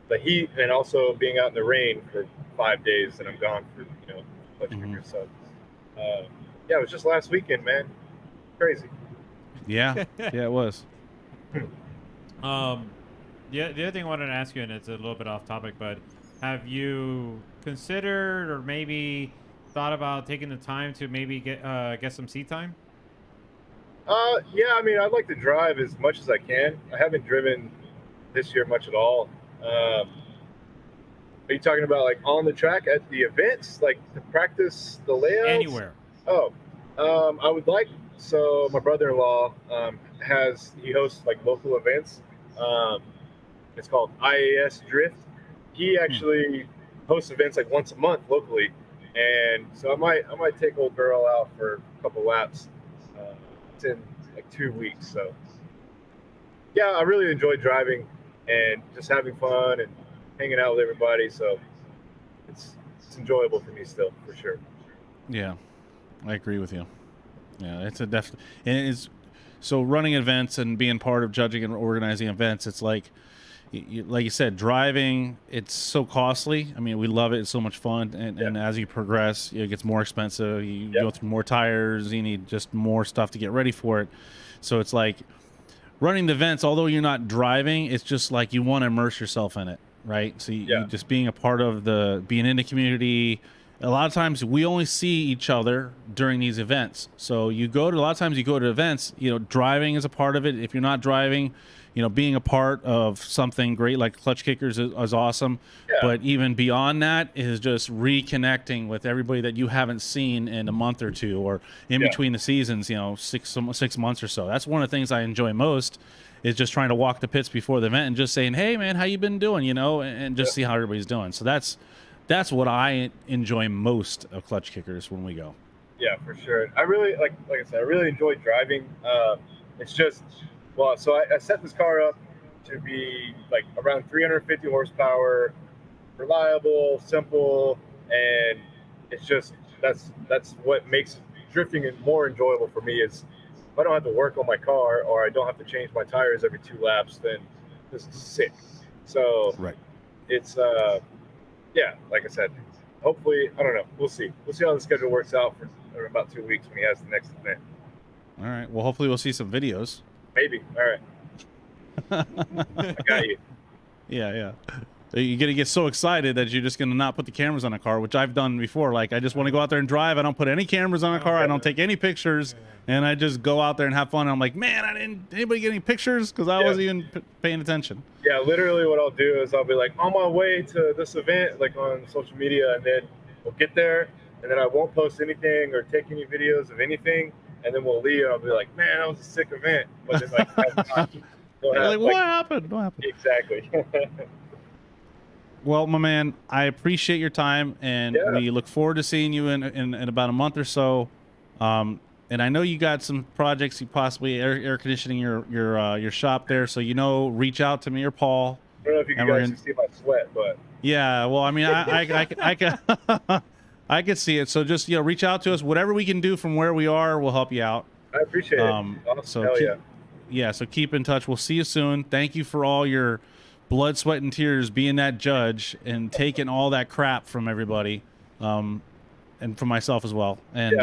the heat, and also being out in the rain for 5 days, and I'm gone for Klutch Kicker. So yeah, it was just last weekend, man. Crazy. Yeah. Yeah, it was. The other thing I wanted to ask you, and it's a little bit off topic, but have you considered or maybe thought about taking the time to maybe get some seat time? Yeah, I mean, I'd like to drive as much as I can. I haven't driven this year much at all. Are you talking about like on the track at the events, like to practice the layouts? Anywhere. Oh, I would like. So my brother-in-law he hosts like local events. It's called IAS Drift. He actually hosts events like once a month locally, and so I might take old girl out for a couple laps. It's in like 2 weeks, so yeah, I really enjoy driving and just having fun and hanging out with everybody. So it's enjoyable for me still, for sure. Yeah, I agree with you. Yeah, it's a definite. And it's so running events and being part of judging and organizing events. It's like, like you said, driving. It's so costly. I mean, we love it. It's so much fun. And as you progress, it gets more expensive. You go through more tires. You need just more stuff to get ready for it. So it's like running the events. Although you're not driving, it's just like you want to immerse yourself in it, right? So you just being a part of being in the community. A lot of times we only see each other during these events. So a lot of times you go to events, driving is a part of it. If you're not driving, being a part of something great like Klutch Kickers is awesome. Yeah. But even beyond that is just reconnecting with everybody that you haven't seen in a month or two, or in between the seasons, 6 months or so. That's one of the things I enjoy most, is just trying to walk the pits before the event and just saying, hey man, how you been doing? And just see how everybody's doing. So that's what I enjoy most of Klutch Kickers when we go. Yeah, for sure. I really like I said, I really enjoy driving. It's just, so I set this car up to be like around 350 horsepower, reliable, simple, and it's just that's what makes drifting more enjoyable for me. Is if I don't have to work on my car, or I don't have to change my tires every 2 laps, then this is sick. So it's yeah, like I said, hopefully, I don't know. We'll see. We'll see how the schedule works out for about 2 weeks when he has the next event. All right. Well, hopefully we'll see some videos. Maybe. All right. I got you. Yeah. You're going to get so excited that you're just going to not put the cameras on a car, which I've done before. Like, I just want to go out there and drive. I don't put any cameras on a car. I don't take any pictures. And I just go out there and have fun. And I'm like, man, anybody get any pictures? Because I wasn't even paying attention. Yeah, literally what I'll do is I'll be like on my way to this event, like on social media, and then we'll get there, and then I won't post anything or take any videos of anything, and then we'll leave, and I'll be like, man, that was a sick event. But then, like, what happened? What happened? Exactly. Well, my man, I appreciate your time, and we look forward to seeing you in about a month or so. And I know you got some projects, you possibly air conditioning your shop there. So reach out to me or Paul. I don't know if you guys can see my sweat, but yeah. Well, I mean, I can I can see it. So just reach out to us. Whatever we can do from where we are, we'll help you out. I appreciate it. So so keep in touch. We'll see you soon. Thank you for all your blood, sweat, and tears being that judge and taking all that crap from everybody, and from myself as well. And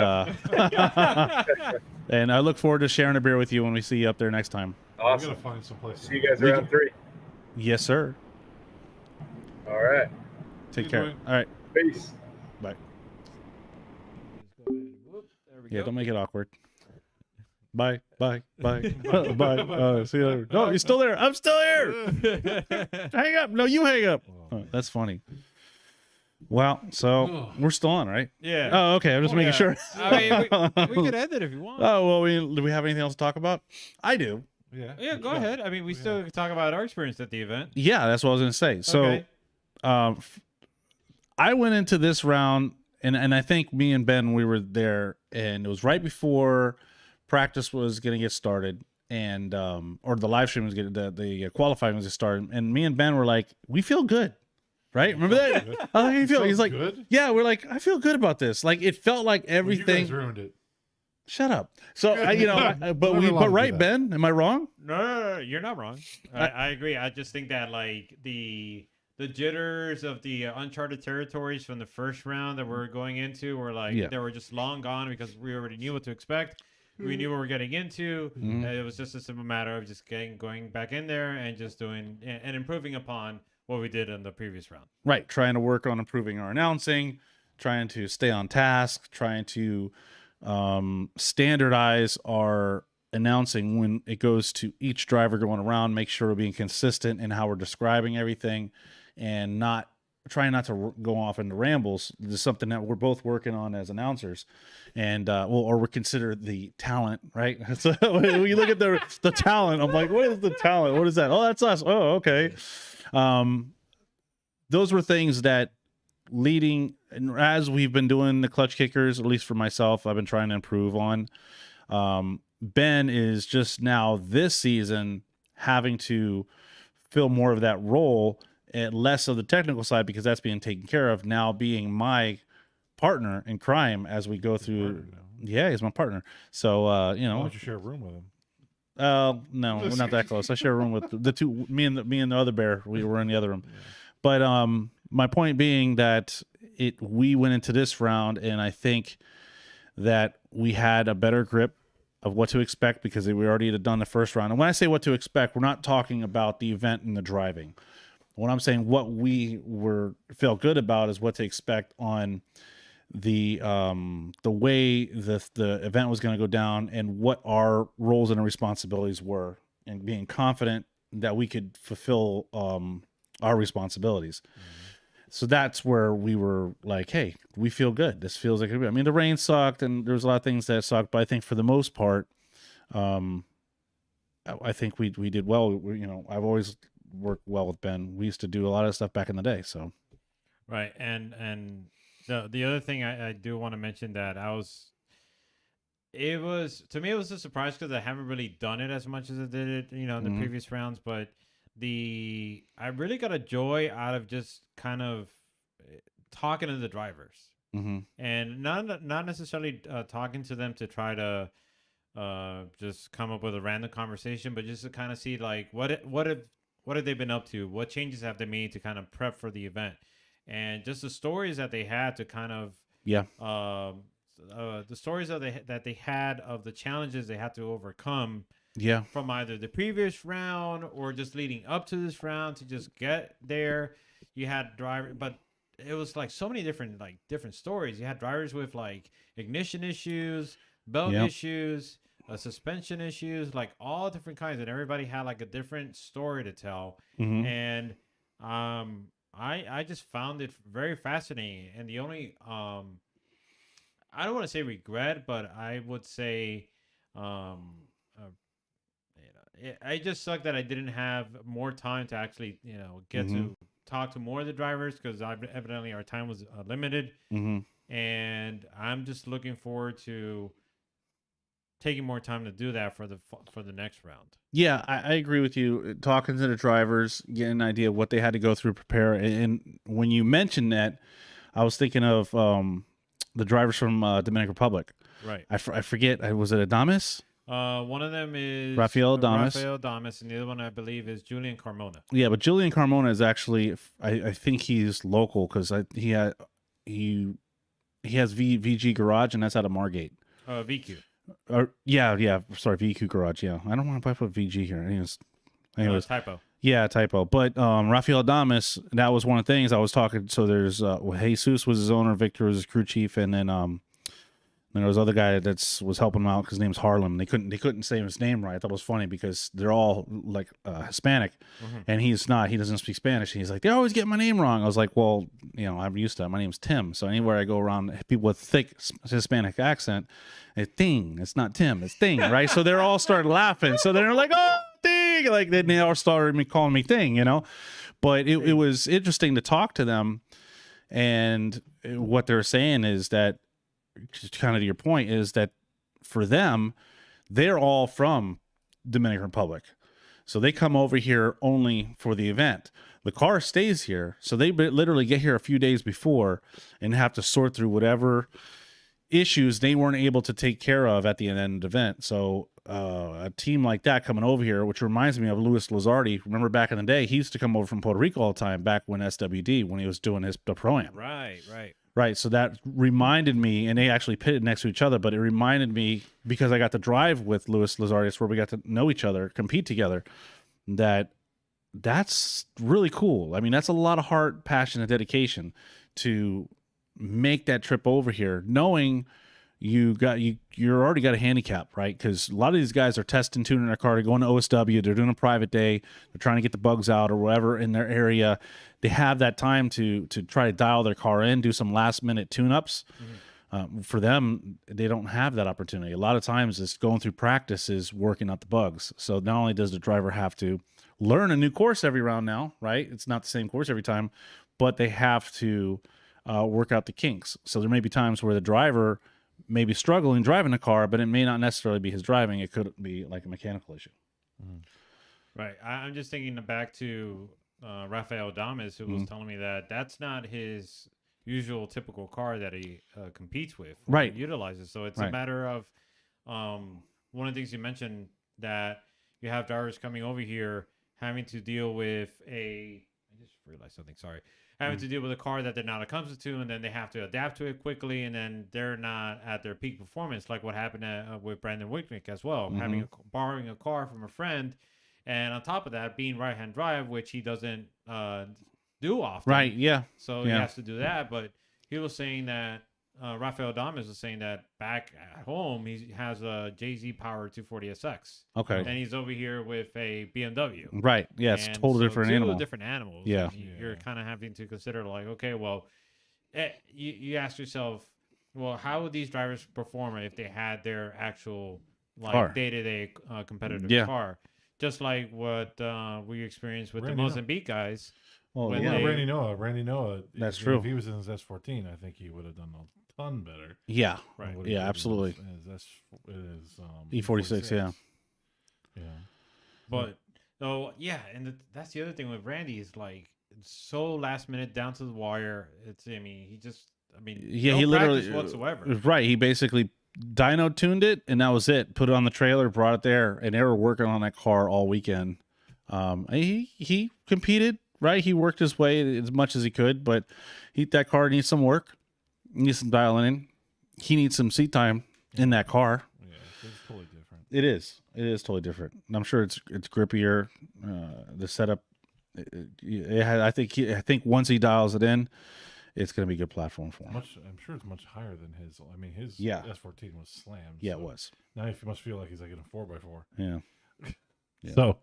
and I look forward to sharing a beer with you when we see you up there next time. Awesome. We're gonna find some place. See you guys around 3. Yes, sir. All right. Take See you, care. Dwayne. All right. Peace. Bye. There we Yeah, go. don't make it awkward. Bye. Bye. Bye. Bye. See you later. No, you're still there. I'm still here. Hang up. No, you hang up. Oh, that's funny. Well, so we're still on, right? Yeah. Oh, okay. I'm just making sure. I mean, we could end it if you want. Oh, well, do we have anything else to talk about? I do. Yeah. Yeah, go ahead. I mean, we still could talk about our experience at the event. Yeah, that's what I was going to say. So, Okay. I went into this round, and I think me and Ben, we were there, and it was right before practice was going to get started, and or the live stream was getting the qualifying was going to start, and me and Ben were like, we feel good, right? Remember that? I was like, how you feel? felt He's like, good? yeah. We're like, I feel good about this. Like it felt like Well, you everything. guys ruined it. Shut up. So but We're we, allowed but to right, do that. Ben, am I wrong? No, you're not wrong. I agree. I just think that like the jitters of the uncharted territories from the first round that we're going into were like Yeah. they were just long gone because we already knew what to expect. We knew what we were getting into. Mhm. It was just a simple matter of just going back in there and just doing and improving upon what we did in the previous round. Right, trying to work on improving our announcing, trying to stay on task, trying to standardize our announcing when it goes to each driver going around, make sure we're being consistent in how we're describing everything, and not trying not to go off into rambles. This is something that we're both working on as announcers, and or we're considered the talent, right? So when you look at the talent, I'm like, what is the talent? What is that? Oh, that's us. Oh, okay. Those were things that leading, and as we've been doing the Klutch Kickers, at least for myself, I've been trying to improve on. Ben is just now this season having to fill more of that role and less of the technical side because that's being taken care of, now being my partner in crime as we go through. Yeah, he's my partner. So Why don't you share a room with him? no, we're not that close. I share a room with the two, me and the other bear. We were in the other room. But my point being that we went into this round, and I think that we had a better grip of what to expect because we already had done the first round. And when I say what to expect, we're not talking about the event and the driving. When I'm saying what we felt good about is what to expect on the way the event was going to go down and what our roles and responsibilities were, and being confident that we could fulfill our responsibilities. So that's where we were like, hey, we feel good. This feels like, I mean, the rain sucked and there was a lot of things that sucked, but I think for the most part, I think we did well. I've always worked well with Ben. We used to do a lot of stuff back in the day. So. Right. And the other thing I do want to mention that it was to me, it was a surprise because I haven't really done it as much as I did it, in the previous rounds, but I really got a joy out of just kind of talking to the drivers, and not necessarily talking to them to try to just come up with a random conversation, but just to kind of see like what have they been up to, what changes have they made to kind of prep for the event, and just the stories that they had to kind of the stories that they had of the challenges they had to overcome. Yeah. From either the previous round or just leading up to this round to just get there. You had drivers, but it was like so many different stories. You had drivers with like ignition issues, belt issues, suspension issues, like all different kinds, and everybody had like a different story to tell. And I just found it very fascinating. And the only I don't want to say regret, but I would say I just sucked that I didn't have more time to actually, get to talk to more of the drivers because evidently our time was limited. And I'm just looking forward to taking more time to do that for the next round. Yeah, I agree with you. Talking to the drivers, getting an idea of what they had to go through, prepare. And when you mentioned that, I was thinking of the drivers from Dominican Republic. Right. I forget. Was it Adames? One of them is Rafael Adames. Rafael Adames, and the other one I believe is Julian Carmona. Yeah, but Julian Carmona is actually, I think he's local because he has VG Garage, and that's out of Margate. VQ. Yeah. Sorry, VQ Garage. Yeah, I don't want to put VG here. Anyways, Typo. Yeah, typo. But Rafael Adames, that was one of the things I was talking. So there's Jesus was his owner, Victor was his crew chief, and then there was other guy was helping him out because his name's Harlem. They couldn't say his name right. I thought it was funny because they're all like Hispanic, and he's not. He doesn't speak Spanish. And he's like, they always get my name wrong. I was like, well, I'm used to that. My name's Tim. So anywhere I go around, people with thick Hispanic accent, it's not Tim, it's Thing, right? So they're all started laughing. So they're like, oh, Thing, like they all started calling me Thing, But it was interesting to talk to them, and what they're saying is that, just kind of to your point, is that for them, they're all from Dominican Republic. So they come over here only for the event. The car stays here. So they literally get here a few days before and have to sort through whatever issues they weren't able to take care of at the end of the event. So a team like that coming over here, which reminds me of Luis Lazardi. Remember back in the day, he used to come over from Puerto Rico all the time back when SWD, when he was doing the Pro-Am. Right. So that reminded me, and they actually pitted next to each other, but it reminded me, because I got to drive with Luis Lazardi, where we got to know each other, compete together, that's really cool. I mean, that's a lot of heart, passion, and dedication to make that trip over here, knowing you're already got a handicap, right? Because a lot of these guys are testing, tuning their car, they're going to OSW, they're doing a private day, they're trying to get the bugs out or whatever in their area. They have that time to try to dial their car in, do some last minute tune-ups. For them, they don't have that opportunity. A lot of times it's going through practice is working out the bugs. So not only does the driver have to learn a new course every round now, right? It's not the same course every time, but they have to work out the kinks. So there may be times where the driver may be struggling driving a car, but it may not necessarily be his driving. It could be like a mechanical issue. Right. I'm just thinking back to Rafael Adames, who was telling me that that's not his usual typical car that he competes with, right? Utilizes. So it's a matter of one of the things you mentioned, that you have drivers coming over here having to deal with I just realized something. Sorry. Having to deal with a car that they're not accustomed to, and then they have to adapt to it quickly, and then they're not at their peak performance, like what happened with Brandon Wicknick as well, borrowing a car from a friend, and on top of that, being right-hand drive, which he doesn't do often. Right, yeah. So he has to do that, but he was saying that, Rafael Adames was saying that back at home, he has a JZ Power 240SX. Okay. And he's over here with a BMW. Right. Yeah, it's and totally different animal. Different animals. Yeah. You're kind of having to consider, like, okay, well, you ask yourself, well, how would these drivers perform if they had their actual, like, day-to-day competitive car? Just like what we experienced with the Mozambique guys. Well, Randy Noah. That's true. If he was in his S14, I think he would have done a ton better. Yeah. Right. Yeah, absolutely. His E46, yeah. Yeah. But, and that's the other thing with Randy is, like, so last minute, down to the wire. He literally whatsoever. Right. He basically dyno tuned it, and that was it. Put it on the trailer, brought it there, and they were working on that car all weekend. He competed. Right, he worked his way as much as he could, but that car needs some work. He needs some dialing in. He needs some seat time in that car. Yeah, it's totally different. It is totally different. And I'm sure it's grippier. The setup, I think once he dials it in, it's going to be a good platform for him. I'm sure it's much higher than his. I mean, his S14 was slammed. Yeah, it was. Now he must feel like he's like in a 4x4. Yeah. So.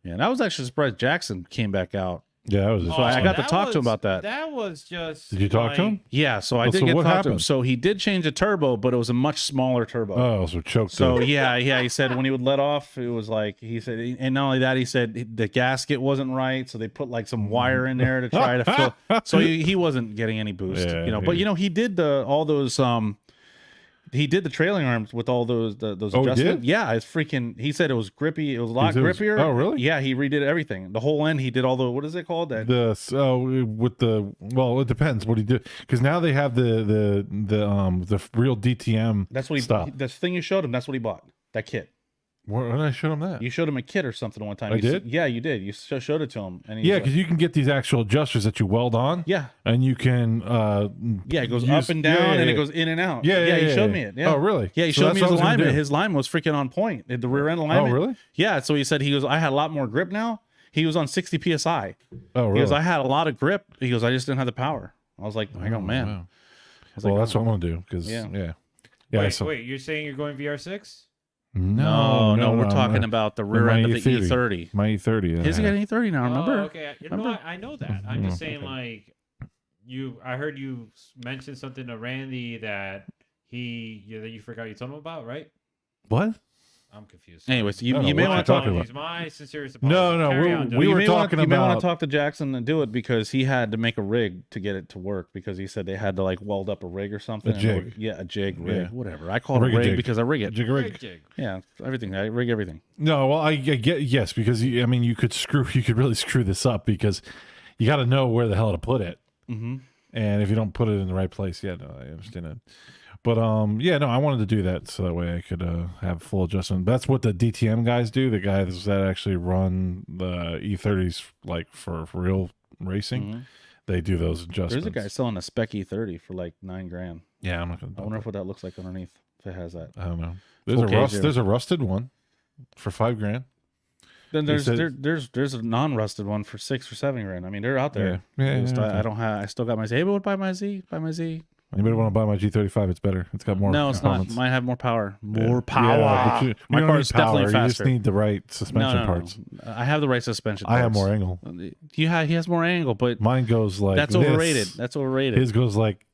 Yeah, and I was actually surprised Jackson came back out. Yeah, I got to talk to him about that. That was just. Did you talk to him? Yeah, so I did get to talk to him. So he did change a turbo, but it was a much smaller turbo. Oh, so choked. So yeah, he said when he would let off, it was like he said, and not only that, he said the gasket wasn't right, so they put like some wire in there to try to fill. So he wasn't getting any boost, But he did all those. He did the trailing arms with all those adjustments. Did? Yeah, it's freaking. He said it was grippy. It was a lot grippier. Oh, really? Yeah, he redid everything. The whole end. He did all the what is it called? It depends what he did, because now they have the real DTM. That's what he stopped. the thing you showed him. That's what he bought. That kit. When did I show him that? You showed him a kit or something one time. I You did? Yeah, you did. You showed it to him. And he's Yeah, like- because you can get these actual adjusters that you weld on. Yeah. And you can Yeah, it goes use- up and down, yeah, and yeah. it goes in and out. Yeah, he showed me it. Yeah. Oh, really? Yeah, he So showed that's me what his I was gonna alignment. do. His alignment was freaking on point. The rear end alignment. Oh, really? Yeah. So he said I had a lot more grip now. He was on 60 psi. Oh, really? He goes, I had a lot of grip. He goes, I just didn't have the power. I was like, I go, man. wow. I was Well, like, that's what I'm gonna do. Because Yeah. yeah. Wait, you're saying you're going VR6? No, we're talking about the rear my end of the E30. E30. My E30. He's got an E30 now. Remember? Oh, okay. I know that. I'm just saying, like, I heard you mention something to Randy that you forgot you told him about, right? What? I'm confused. Anyways, I you don't know may what want you're to talk talking Apologies. about. My sincerest No, apologies. no, Carry on, we Joey. were may talking you may want about- to talk to Jackson and do it because he had to make a rig to get it to work because he said they had to like weld up a rig or something. A jig. Yeah, a jig rig, Yeah. whatever. I call it Rig a a rig jig. because I rig it. Jiggerig. Jig. Yeah, everything. I rig everything. No, well, I get yes because you could really screw this up because you got to know where the hell to put it, Mm-hmm. and if you don't put it in the right place, yeah, no, I understand it. But yeah, no, I wanted to do that so that way I could have full adjustment. That's what the DTM guys do. The guys that actually run the E30s like for real racing, Mm-hmm. they do those adjustments. There's a guy selling a Spec E30 for like $9,000. Yeah, I'm not gonna. I wonder what that looks like underneath if it has that. I don't know. There's Okay, Jerry. there's a rusted one for $5,000. Then He there's said- there's a non-rusted one for $6,000 or $7,000. I mean, they're out there. Yeah, Just, okay. I don't have. I still got my Z. Anybody would buy my Z? Buy my Z. Anybody want to buy my G35? It's better. It's got more. No, it's not. components. Mine have more power. Yeah. More power. Yeah, but My you don't car need is definitely power. You faster. just need the right suspension parts. No. I have the right suspension. I have parts. more angle. He has more angle, but Mine goes like that's this. overrated. That's overrated. His goes like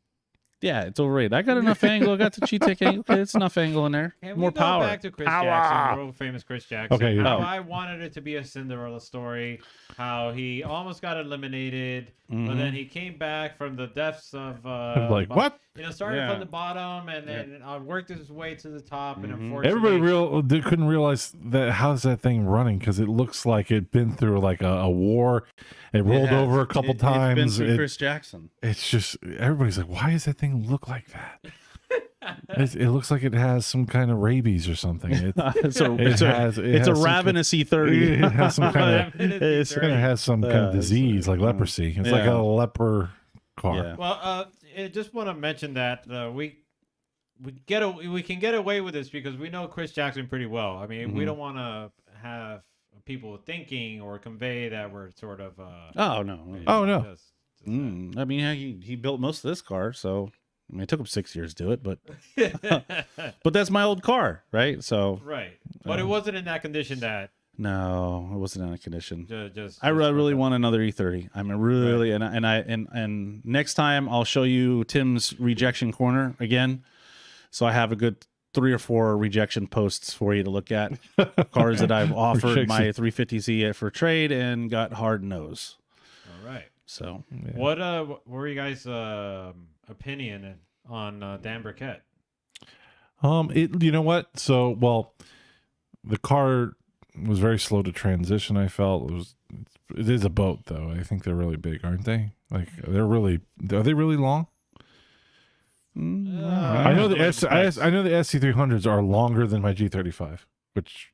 Yeah, it's overrated. I got enough angle. I got the G-Tech angle. Okay, it's enough angle in there. Can More we go power. back to Chris Jackson, world famous Chris Jackson? Okay, How yeah. I wanted it to be a Cinderella story. How he almost got eliminated, but Mhm. then he came back from the depths of like what? started Yeah. from the bottom and then worked his way to the top. And Mhm. unfortunately, Everybody they couldn't realize that how's that thing running because it looks like it'd been through like a war. It rolled Yeah, over a couple it's been times. through Chris Jackson. It's just everybody's like, why does that thing look like that? It looks like it has some kind of rabies or something. It It's a has- it it's has a some ravenous E30. it has some kind of It's kind of has some kind of disease like leprosy. It's like Yeah. a leper car. Yeah. well, I just want to mention that we can get away with this because we know Chris Jackson pretty well. I mean, we Mhm. don't want to have people thinking or convey that we're sort of. Oh no. Oh, no. just- I mean, yeah, he built most of this car, so I mean, it took him 6 years to do it, but but that's my old car, right? So right, but it wasn't in that condition that no, it wasn't in that condition. just. I really want another E30. I mean, really, and next time I'll show you Tim's rejection corner again, so I have a good 3 or 4 rejection posts for you to look at. Cars that I've offered my 350Z for trade and got hard nose. All right. So Yeah. What were you guys' opinion on Dan Burkett? You know what? So, well, the car was very slow to transition. I felt it is a boat though. I think they're really big, aren't they? Like are they really long? I know the SC300s are longer than my G35, which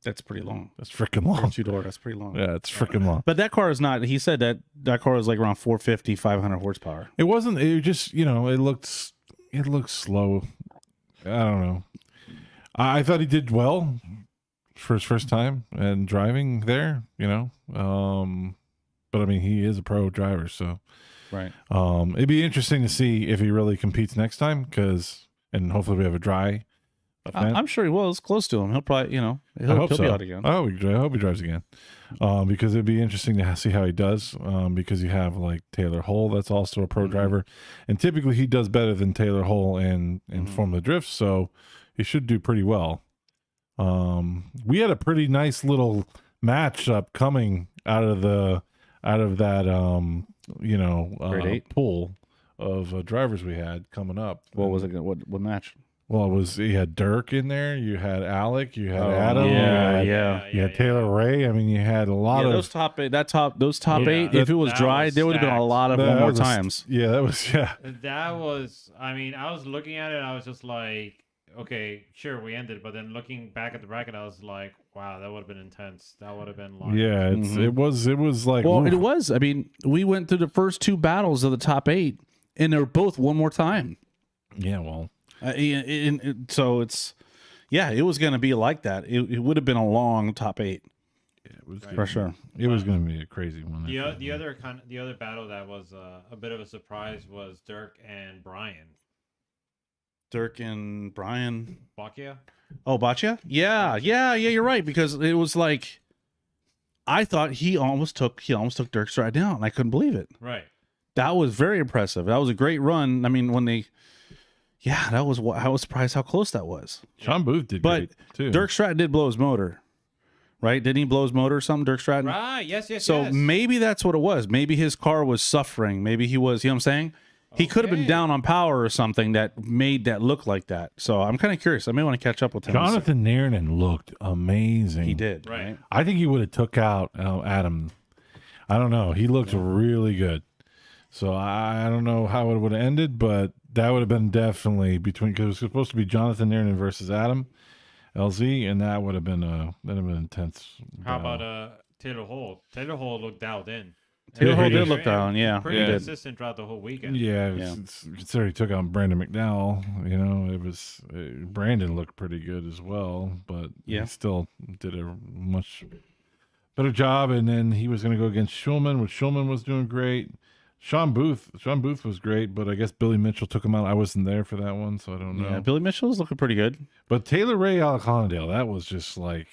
that's pretty long. that's freaking For a long. 2-door, that's pretty long. Yeah, it's freaking long. But that car is not. He said that car was like around 450, 500 horsepower. It wasn't. It just it looked slow. I don't know. I thought he did well for his first time and driving there. But I mean he is a pro driver, so Right. it'd be interesting to see if he really competes next time and hopefully we have a dry event. I'm sure he will. It's close to him. He'll probably, I he'll hope be so. out again. I hope he drives again, because it'd be interesting to see how he does. Because you have like Taylor Hull, that's also a pro Mhm. driver, and typically he does better than Taylor Hull in Mhm. Formula Drift, so he should do pretty well. We had a pretty nice little matchup coming out of that Grade 8? pool of drivers we had coming up. What was it? What match? Well, you had Dirk in there, you had Alec, you had Oh, Adam, yeah, you had Taylor Ray. I mean, you had a lot Yeah, of those top eight. Those top Yeah, 8. If it was that dry, was there would have been a stacked. lot of that one more was times. that was That was. I mean, I was looking at it. I was just like, okay, sure, we ended, but then looking back at the bracket, I was like, wow, that would have been intense. That would have been like, Yeah, it was like, Well, oof. it was. I mean, we went through the first 2 battles of the top 8, and they were both one more time. Yeah, well, So it's, yeah, it was going to be like that. It would have been a long top 8. it was For sure. It was going to be a crazy one. the other battle that was a bit of a surprise was Dirk and Brian. Dirk and Brian. Bakia? Oh, Baccia? Yeah, you're right, because it was like, I thought he almost took Dirk Stride down. I couldn't believe it. Right. That was very impressive. That was a great run. I mean, I was surprised how close that was. Sean Booth did But great, too. Dirk Stratton did blow his motor, right? Didn't he blow his motor or something, Dirk Stratton? Right. Yes. So yes. maybe that's what it was. Maybe his car was suffering. Maybe he was, you know what I'm saying? He could have been Okay. down on power or something that made that look like that. So I'm kind of curious. I may want to catch up with him. Jonathan Nairnen looked amazing. He did. Right. I think he would have took out Adam. I don't know. He looked really good. So I don't know how it would have ended, but that would have been definitely between, because it was supposed to be Jonathan Nairnen versus Adam LZ, and that would have been intense. How about Taylor Hall? Taylor Hall looked dialed in. Taylor Hall he did did. look down. Yeah. Pretty He did. consistent throughout the whole weekend. Yeah, Yeah. considering he took out Brandon McDowell, you know, it was Brandon looked pretty good as well, but Yeah. he still did a much better job. And then he was going to go against Schulman, which Schulman was doing great. Sean Booth was great, but I guess Billy Mitchell took him out. I wasn't there for that one, so I don't know. Yeah, Billy Mitchell was looking pretty good. But Taylor Ray Alec Hollandale, that was just like,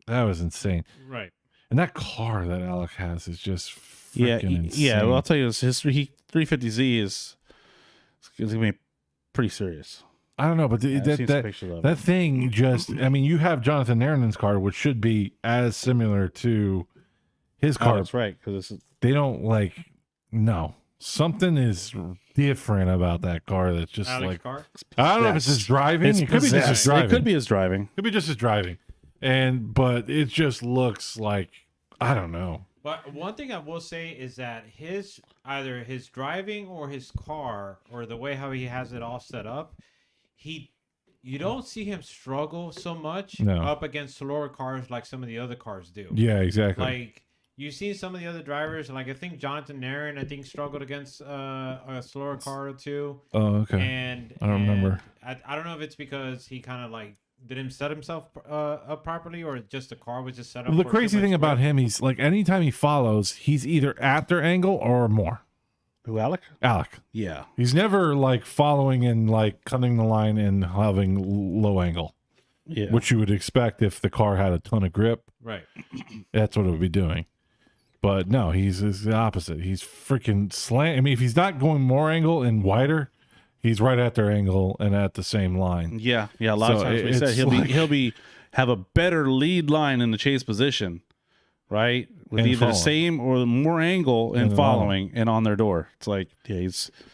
that was insane. Right. And that car that Alec has is just Yeah, freaking insane. yeah. Well, I'll tell you his history. 350Z is going to be pretty serious. I don't know, but I've seen some that pictures of it. that thing just, I mean, you have Jonathan Nairnen's car, which should be as similar to his Oh, car. that's right. Because They don't like, no, something is different about that car that's just Alex like, Carr? I don't know if it's his driving. It could be just his driving. It could be his driving. Could be just his driving. But it just looks like, I don't know. But one thing I will say is that either his driving or his car or the way how he has it all set up, you don't see him struggle so much No. up against slower cars like some of the other cars do. Yeah, exactly. Like you see some of the other drivers, like I think Jonathan Nairn, struggled against a slower car or two. Oh, okay. And I don't remember. I don't know if it's because he kind of like didn't set himself up properly, or just the car was just set up. Well, the for crazy too thing much about grip. him, he's like, anytime he follows, he's either at their angle or more. Who, Alec? Alec. Yeah. He's never like following and like cutting the line and having low angle, Yeah. which you would expect if the car had a ton of grip. Right. That's what it would be doing. But no, he's the opposite. He's freaking slant. I mean, if he's not going more angle and wider, he's right at their angle and at the same line. Yeah. A lot of So times we said it's he'll like- be have a better lead line in the chase position, right? With And either following. the same or more angle and And following and on their door. It's like, yeah,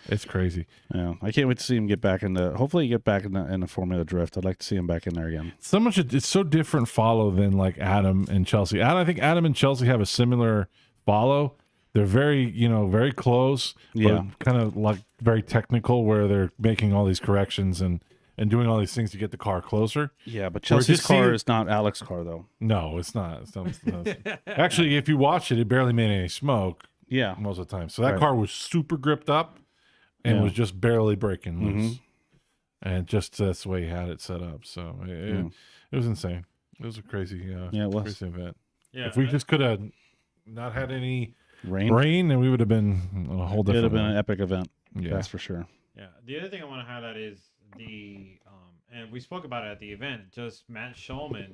It's crazy. yeah. I can't wait to see him get back in the. Hopefully, get back in the Formula Drift. I'd like to see him back in there again. It's so different follow than like Adam and Chelsea. I think Adam and Chelsea have a similar follow. They're very, very close, Yeah. but kind of like very technical, where they're making all these corrections and doing all these things to get the car closer. Yeah, but We're Chelsea's just car seeing- is not Alex's car though. No, it's not. It's not. Actually, if you watch it, it barely made any smoke Yeah. most of the time. So that Right. car was super gripped up and Yeah. was just barely breaking loose. Mhm. And just that's the way he had it set up. So it was insane. It was a crazy, Yeah, it was. crazy event. Yeah. If we just could have not had any Rain. rain, then we would have been a whole It would different have been one. an epic event. Yeah. That's for sure. Yeah. The other thing I want to highlight is and we spoke about it at the event, just Matt Shulman,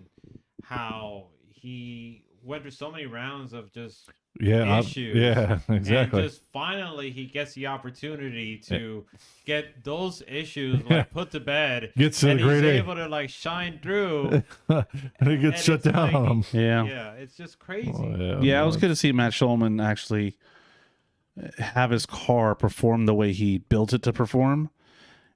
how he went through so many rounds of just issues. Yeah, exactly. And just finally he gets the opportunity to get those issues like put to bed. Gets to and the grade he's A. able to like shine through. and it gets and shut it's down like- on him. Yeah. Yeah, it's just crazy. Oh, Yeah, it was good to see Matt Shulman actually have his car perform the way he built it to perform,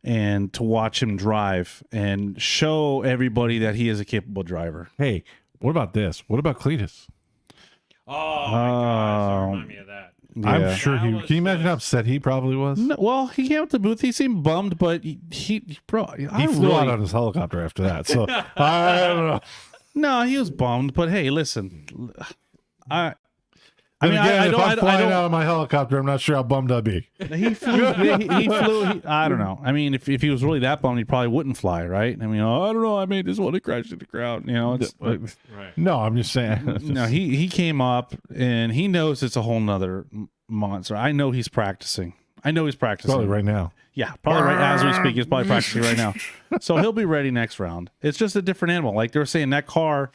and to watch him drive and show everybody that he is a capable driver. Hey, what about this? What about Cletus? Oh my gosh, don't remind me of that. I'm sure That he. was Can you imagine how just- upset he probably was? No, well, he came up to the booth. He seemed bummed, but bro, He flew out on his helicopter after that. So I don't know. No, he was bummed. But hey, listen, I Then mean, again, I if don't. I'm flying don't. out of my helicopter, I'm not sure how bummed I'd be. He flew. I don't know. I mean, if he was really that bummed, he probably wouldn't fly, right? I mean, I don't know. I made this one to crash into the ground. You know, it's Right. No, I'm just saying. no. He came up and he knows it's a whole nother monster. I know he's practicing. Probably right now. Yeah, probably right as we speak. He's probably practicing right now. So he'll be ready next round. It's just a different animal. Like they were saying, that car,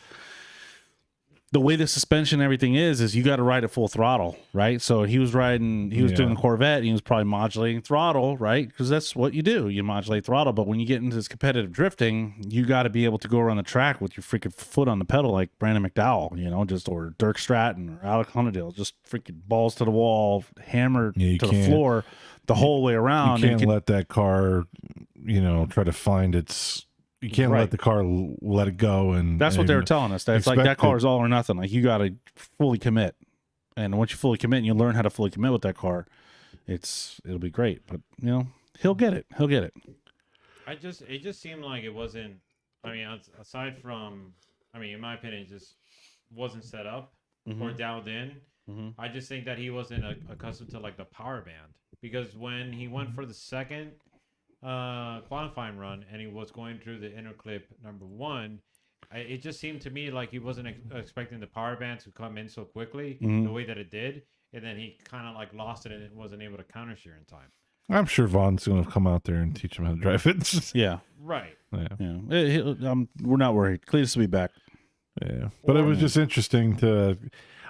the way the suspension and everything is you got to ride at full throttle, right? So he was doing the Corvette, and he was probably modulating throttle, right? Because that's what you do. You modulate throttle. But when you get into this competitive drifting, you got to be able to go around the track with your freaking foot on the pedal like Brandon McDowell, you know, or Dirk Stratton or Alec Hunnadale, just freaking balls to the wall, hammered Yeah, to the floor the whole way around. You can't let that car, try to find its. You can't let the car let it go, and that's what they were telling us. That's like that car is all or nothing. Like you got to fully commit, and once you fully commit and you learn how to fully commit with that car, it'll be great. But he'll get it. He'll get it. It just seemed like it wasn't. I mean, aside from, in my opinion, it just wasn't set up or dialed in. I just think that he wasn't accustomed to like the power band, because when he went for the second qualifying run and he was going through the inner clip number 1, it just seemed to me like he wasn't expecting the power band to come in so quickly the way that it did, and then he kind of like lost it and wasn't able to counter steer in time. I'm sure Vaughn's going to come out there and teach him how to drive it. Yeah, right. Yeah. We're not worried. Cletus will be back. Yeah, but it was just interesting to.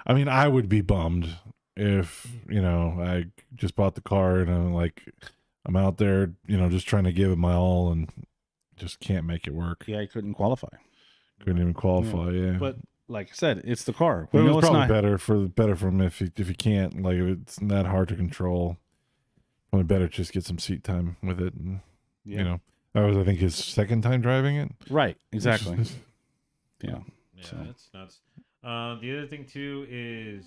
I mean, I would be bummed if I just bought the car and I'm out there, just trying to give it my all and just can't make it work. Yeah, he couldn't qualify. Couldn't even qualify. Yeah, But like I said, it's the car. but We it know was it's probably not. better for him if he can't, like, if it's that hard to control. Probably better just get some seat time with it, and that was, I think, his second time driving it. Right. Exactly. Yeah. Yeah, So. that's nuts. The other thing too is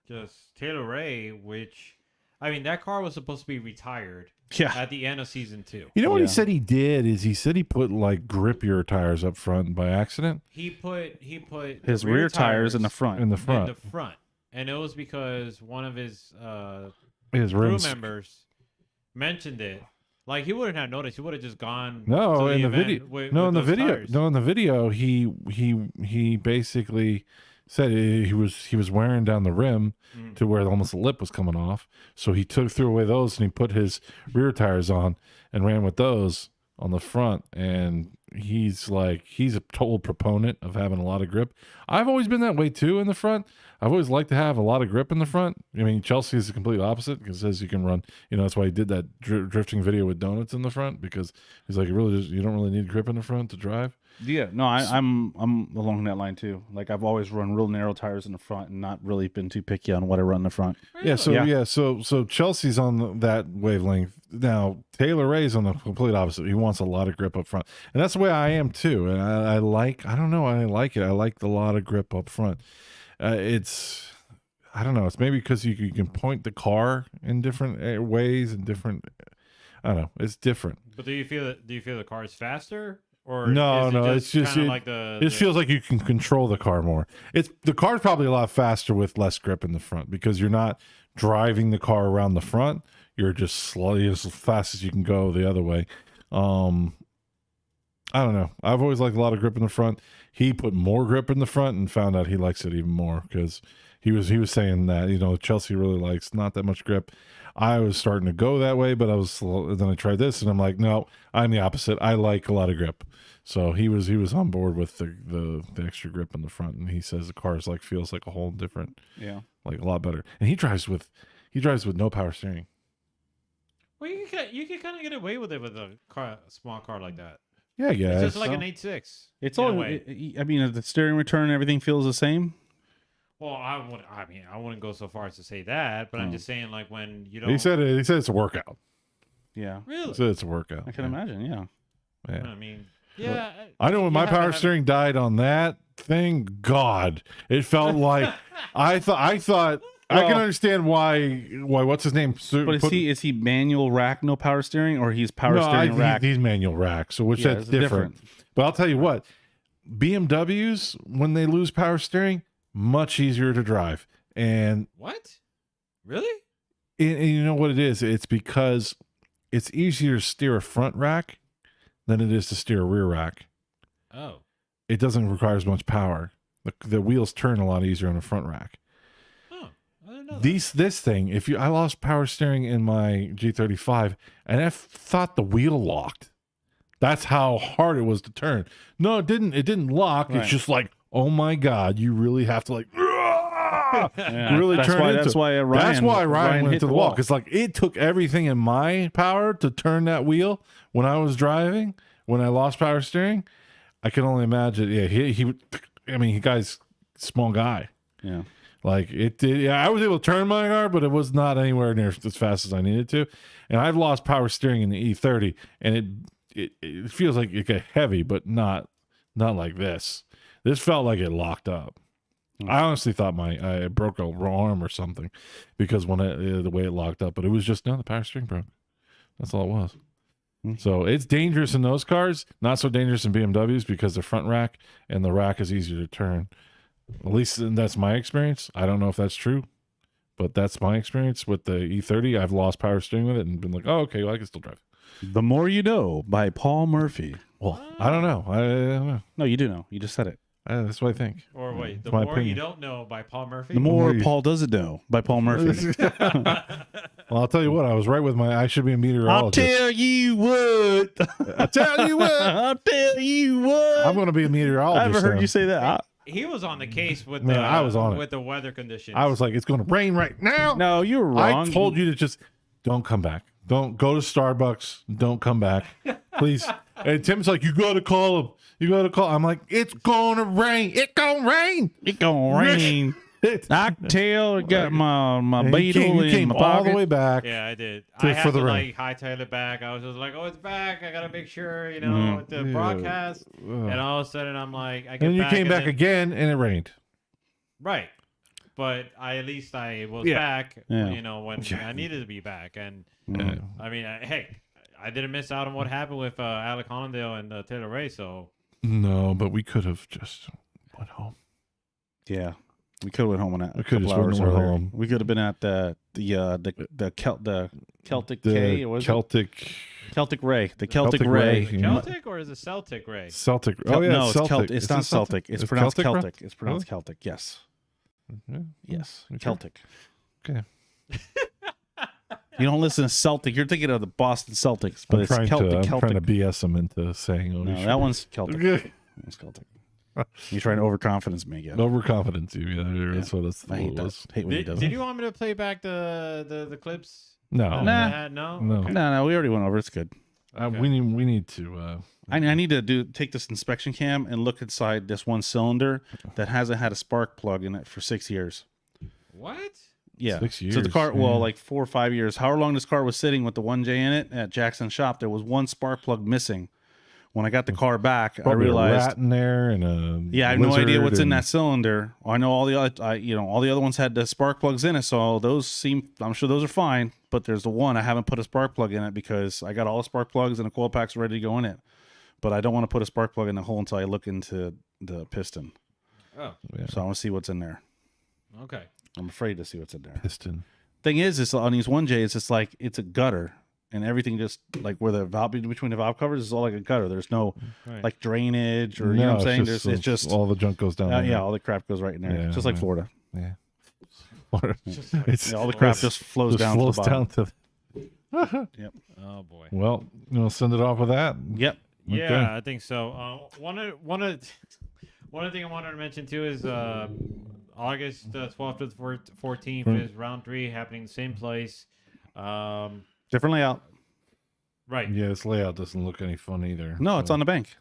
just Taylor Ray, which that car was supposed to be retired Yeah. at the end of season 2. You know what Yeah. he said he did is he said he put like grippier tires up front by accident. He put His the rear tires in the front. In the front, in the front, and it was because one of his his crew rims. members mentioned it. Like he wouldn't have noticed. He would have just gone. No, to in the event video. with No, in the those video. tires. No, in the video, he basically said he was wearing down the rim to where almost the lip was coming off. So he threw away those and he put his rear tires on and ran with those on the front. And he's a total proponent of having a lot of grip. I've always been that way too in the front. I've always liked to have a lot of grip in the front. I mean, Chelsea is the complete opposite because it says you can run. That's why he did that drifting video with donuts in the front, because he's like, you don't really need grip in the front to drive. Yeah, no, I'm along that line too. Like I've always run real narrow tires in the front and not really been too picky on what I run in the front. Yeah, so Chelsea's on that wavelength. Now Taylor Ray's on the complete opposite. He wants a lot of grip up front, and that's the way I am too. And I like it. I like the lot of grip up front. It's, I don't know. It's maybe because you can point the car in different ways and different. I don't know. It's different. But do you feel the car is faster? Or No, is it's just kinda like it feels like you can control the car more. The car's probably a lot faster with less grip in the front because you're not driving the car around the front. You're just slowly as fast as you can go the other way. I don't know. I've always liked a lot of grip in the front. He put more grip in the front and found out he likes it even more because he was saying that Chelsea really likes not that much grip. I was starting to go that way, but then I tried this and I'm like, no, I'm the opposite. I like a lot of grip. So he was on board with the extra grip in the front, and he says the car feels like a whole different, like a lot better. And he drives with no power steering. Well, you can kind of get away with it with a small car like that. Yeah, It's just like so. an 8.6. It's in a all. way. I mean, the steering return and everything feels the same. Well, I wouldn't go so far as to say that, but I'm just saying, like, when you don't. He said it's a workout. Yeah, Really? He said it's a workout. I can imagine. Yeah. Yeah. I mean, yeah. I know when my you have to power have- steering died on that thing, God, it felt like I thought I can understand why what's his name? But is he manual rack, no power steering, or he's power No, steering rack? he's manual rack, so which that's it's different. But I'll tell you what, BMWs when they lose power steering, much easier to drive. And What? Really? and you know what it is? It's because it's easier to steer a front rack than it is to steer a rear rack. Oh. It doesn't require as much power. The wheels turn a lot easier on a front rack. Oh, I didn't know that. This thing, I lost power steering in my G35 and I thought the wheel locked. That's how hard it was to turn. No, it didn't lock. Right. It's just like, oh my God, you really have to like Yeah. really that's turn why, into that's why Ryan went hit into the wall. Because like it took everything in my power to turn that wheel when I was driving, when I lost power steering. I can only imagine. Yeah, he guy's small guy. Yeah. Like it did. Yeah, I was able to turn my car, but it was not anywhere near as fast as I needed to. And I've lost power steering in the E30, and it feels like it got heavy, but not like this. This felt like it locked up. I honestly thought I broke a arm or something because the way it locked up, but it was just the power steering broke. That's all it was. So it's dangerous in those cars, not so dangerous in BMWs because the front rack and the rack is easier to turn. At least that's my experience. I don't know if that's true, but that's my experience with the E30. I've lost power steering with it and been like, oh, okay, well, I can still drive. The More You Know by Paul Murphy. Well, I don't know. I don't know. No, you do know. You just said it. That's what I think. Or wait, The My More opinion. You Don't Know by Paul Murphy? The More you- Paul Doesn't Know by Paul Murphy. Well, I'll tell you what. I was right with I should be a meteorologist. you what. I'll tell you what. I'll tell you what. I'm going to be a meteorologist. I never heard now. you say that. He was on the case with Man, I was on it. with the weather conditions. I was like, it's going to rain right now. No, you were wrong. I told you to just don't come back. Don't go to Starbucks. Don't come back, please. And Tim's like, you got to call him. You got to call. I'm like, it's going to rain. It's going to rain. It's gonna rain. I can tell. I got my And beetle you came in my all pocket. the way back. Yeah, I did. To- I for had the to rain. like hightail it back. I was just like, oh, it's back. I gotta make sure, with the broadcast. And all of a sudden, I'm like, I get And you back came back then- again, and it rained. right? But at least I was Yeah. back. Yeah. When I needed to be back. And Yeah. I mean, hey, I didn't miss out on what happened with Alec Hollandale and Taylor Ray. So No, but we could have just went home. Yeah, we could have went home on that. We could have couple just hours went earlier. home. We could have been at the Celtic K. Or was Celtic. Celtic Ray. The Celtic, Celtic Ray. Ray. Celtic or is it Celtic Ray? Celtic. Oh, yeah. no, it's Celtic. Celtic. It's Is not it Celtic. It's pronounced Celtic, bro? Celtic. It's pronounced Celtic. Yes. Yeah. Yes. Okay. Celtic. Okay. You don't listen to Celtic. You're thinking of the Boston Celtics, but it's I'm Celtic. trying Celtic. to BS them into saying, oh, No, you that one's Celtic. should. It's Celtic. You're trying to overconfidence me again. Overconfidence you. Yeah, that's what that's I what hate it that. was. Hate when he does Did that. you want me to play back the clips? No. that Nah. I had? No. No. Okay. No, we already went over. It's good. Okay. We need to. I need to take this inspection cam and look inside this one cylinder that hasn't had a spark plug in it for 6 years. What? Yeah. 6 So the years, car, yeah. like 4 or 5 years, however long this car was sitting with the 1J in it at Jackson's shop, there was one spark plug missing. When I got the car back, I Probably a realized, rat in there and a yeah, I have no idea lizard what's in and- that cylinder. I know all the other, all the other ones had the spark plugs in it, so I'm sure those are fine. But there's the one I haven't put a spark plug in it because I got all the spark plugs and the coil packs ready to go in it. But I don't want to put a spark plug in the hole until I look into the piston. Oh, Yeah. So I want to see what's in there. okay. I'm afraid to see what's in there. piston. Thing is on these 1Js, it's just like it's a gutter, and everything just like where the valve between the valve covers is all like a gutter. There's no Right. like drainage or you know what I'm saying. It's just all the junk goes down there. yeah, all the crap goes right in there, Yeah, just like yeah. Florida. Yeah. It's Yeah, all the crap just flows down to the bottom. Oh boy. Well, send it off with that. Yep. Yeah, Okay. I think so. One thing I wanted to mention too is August 12th to the 14th is round 3 happening in the same place. Different layout. Right. Yeah, this layout doesn't look any fun either. No, it's on the bank.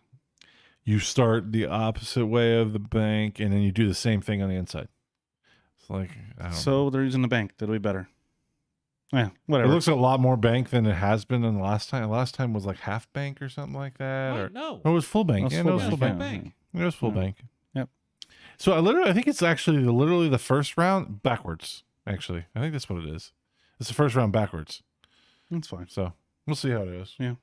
You start the opposite way of the bank, and then you do the same thing on the inside. It's like I don't know. So they're using the bank. That'll be better. Yeah, It whatever. looks a lot more bank than it has been in the last time. Last time was like half bank or something like that. What? Or No. it was full bank. That's Yeah, full it was full bank, bank. yeah. It was full Yeah. bank. Yep. So I think it's actually literally the first round backwards. Actually, I think that's what it is. It's the first round backwards. That's fine. So we'll see how it is. All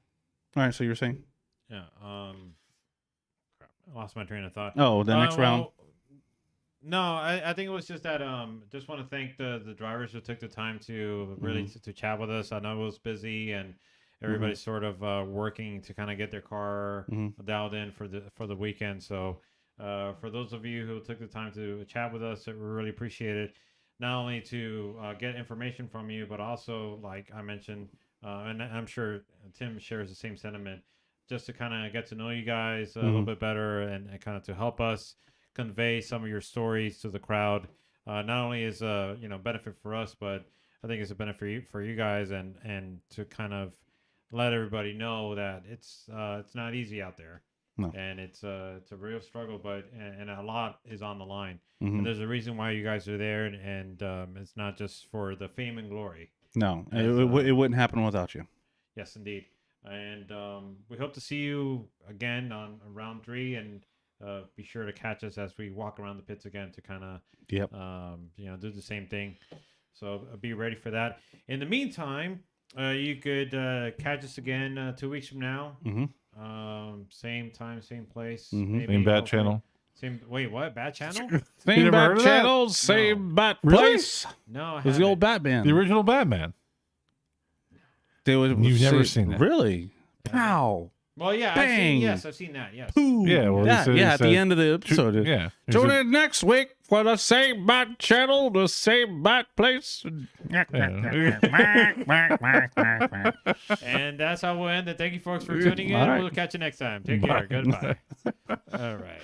right. So you're saying? Yeah. Crap, I lost my train of thought. Oh, the next round. No, I think it was just that just want to thank the drivers who took the time to really to chat with us. I know it was busy and everybody's sort of working to kind of get their car dialed in for the weekend. So for those of you who took the time to chat with us, we really appreciate it. Not only to get information from you, but also, like I mentioned, and I'm sure Tim shares the same sentiment, just to kind of get to know you guys a little bit better and kind of to help us convey some of your stories to the crowd. Not only is benefit for us, but I think it's a benefit for you guys and to kind of let everybody know that it's not easy out there. No. And it's a real struggle, but and a lot is on the line. And there's a reason why you guys are there, and it's not just for the fame and glory. No, it wouldn't happen without you. Yes, indeed. And we hope to see you again on round 3, and be sure to catch us as we walk around the pits again to kind of do the same thing. So be ready for that. In the meantime, you could catch us again 2 weeks from now. Same time, same place. Same bat channel. Wait, what? Bat channel? Same never heard bat of that? channels, same bat Really? place. No, I It was the old Batman. The original Batman. You've never seen that? Really? Pow. Well, yeah, Bang. I've seen that. Yes. Boom. Yeah, well, he said- at the end of the episode. Yeah. Tune in next week for the same bat channel, the same bat place. And that's how we'll end it. Thank you, folks, for tuning in. All right. We'll catch you next time. Take care. Goodbye. All right.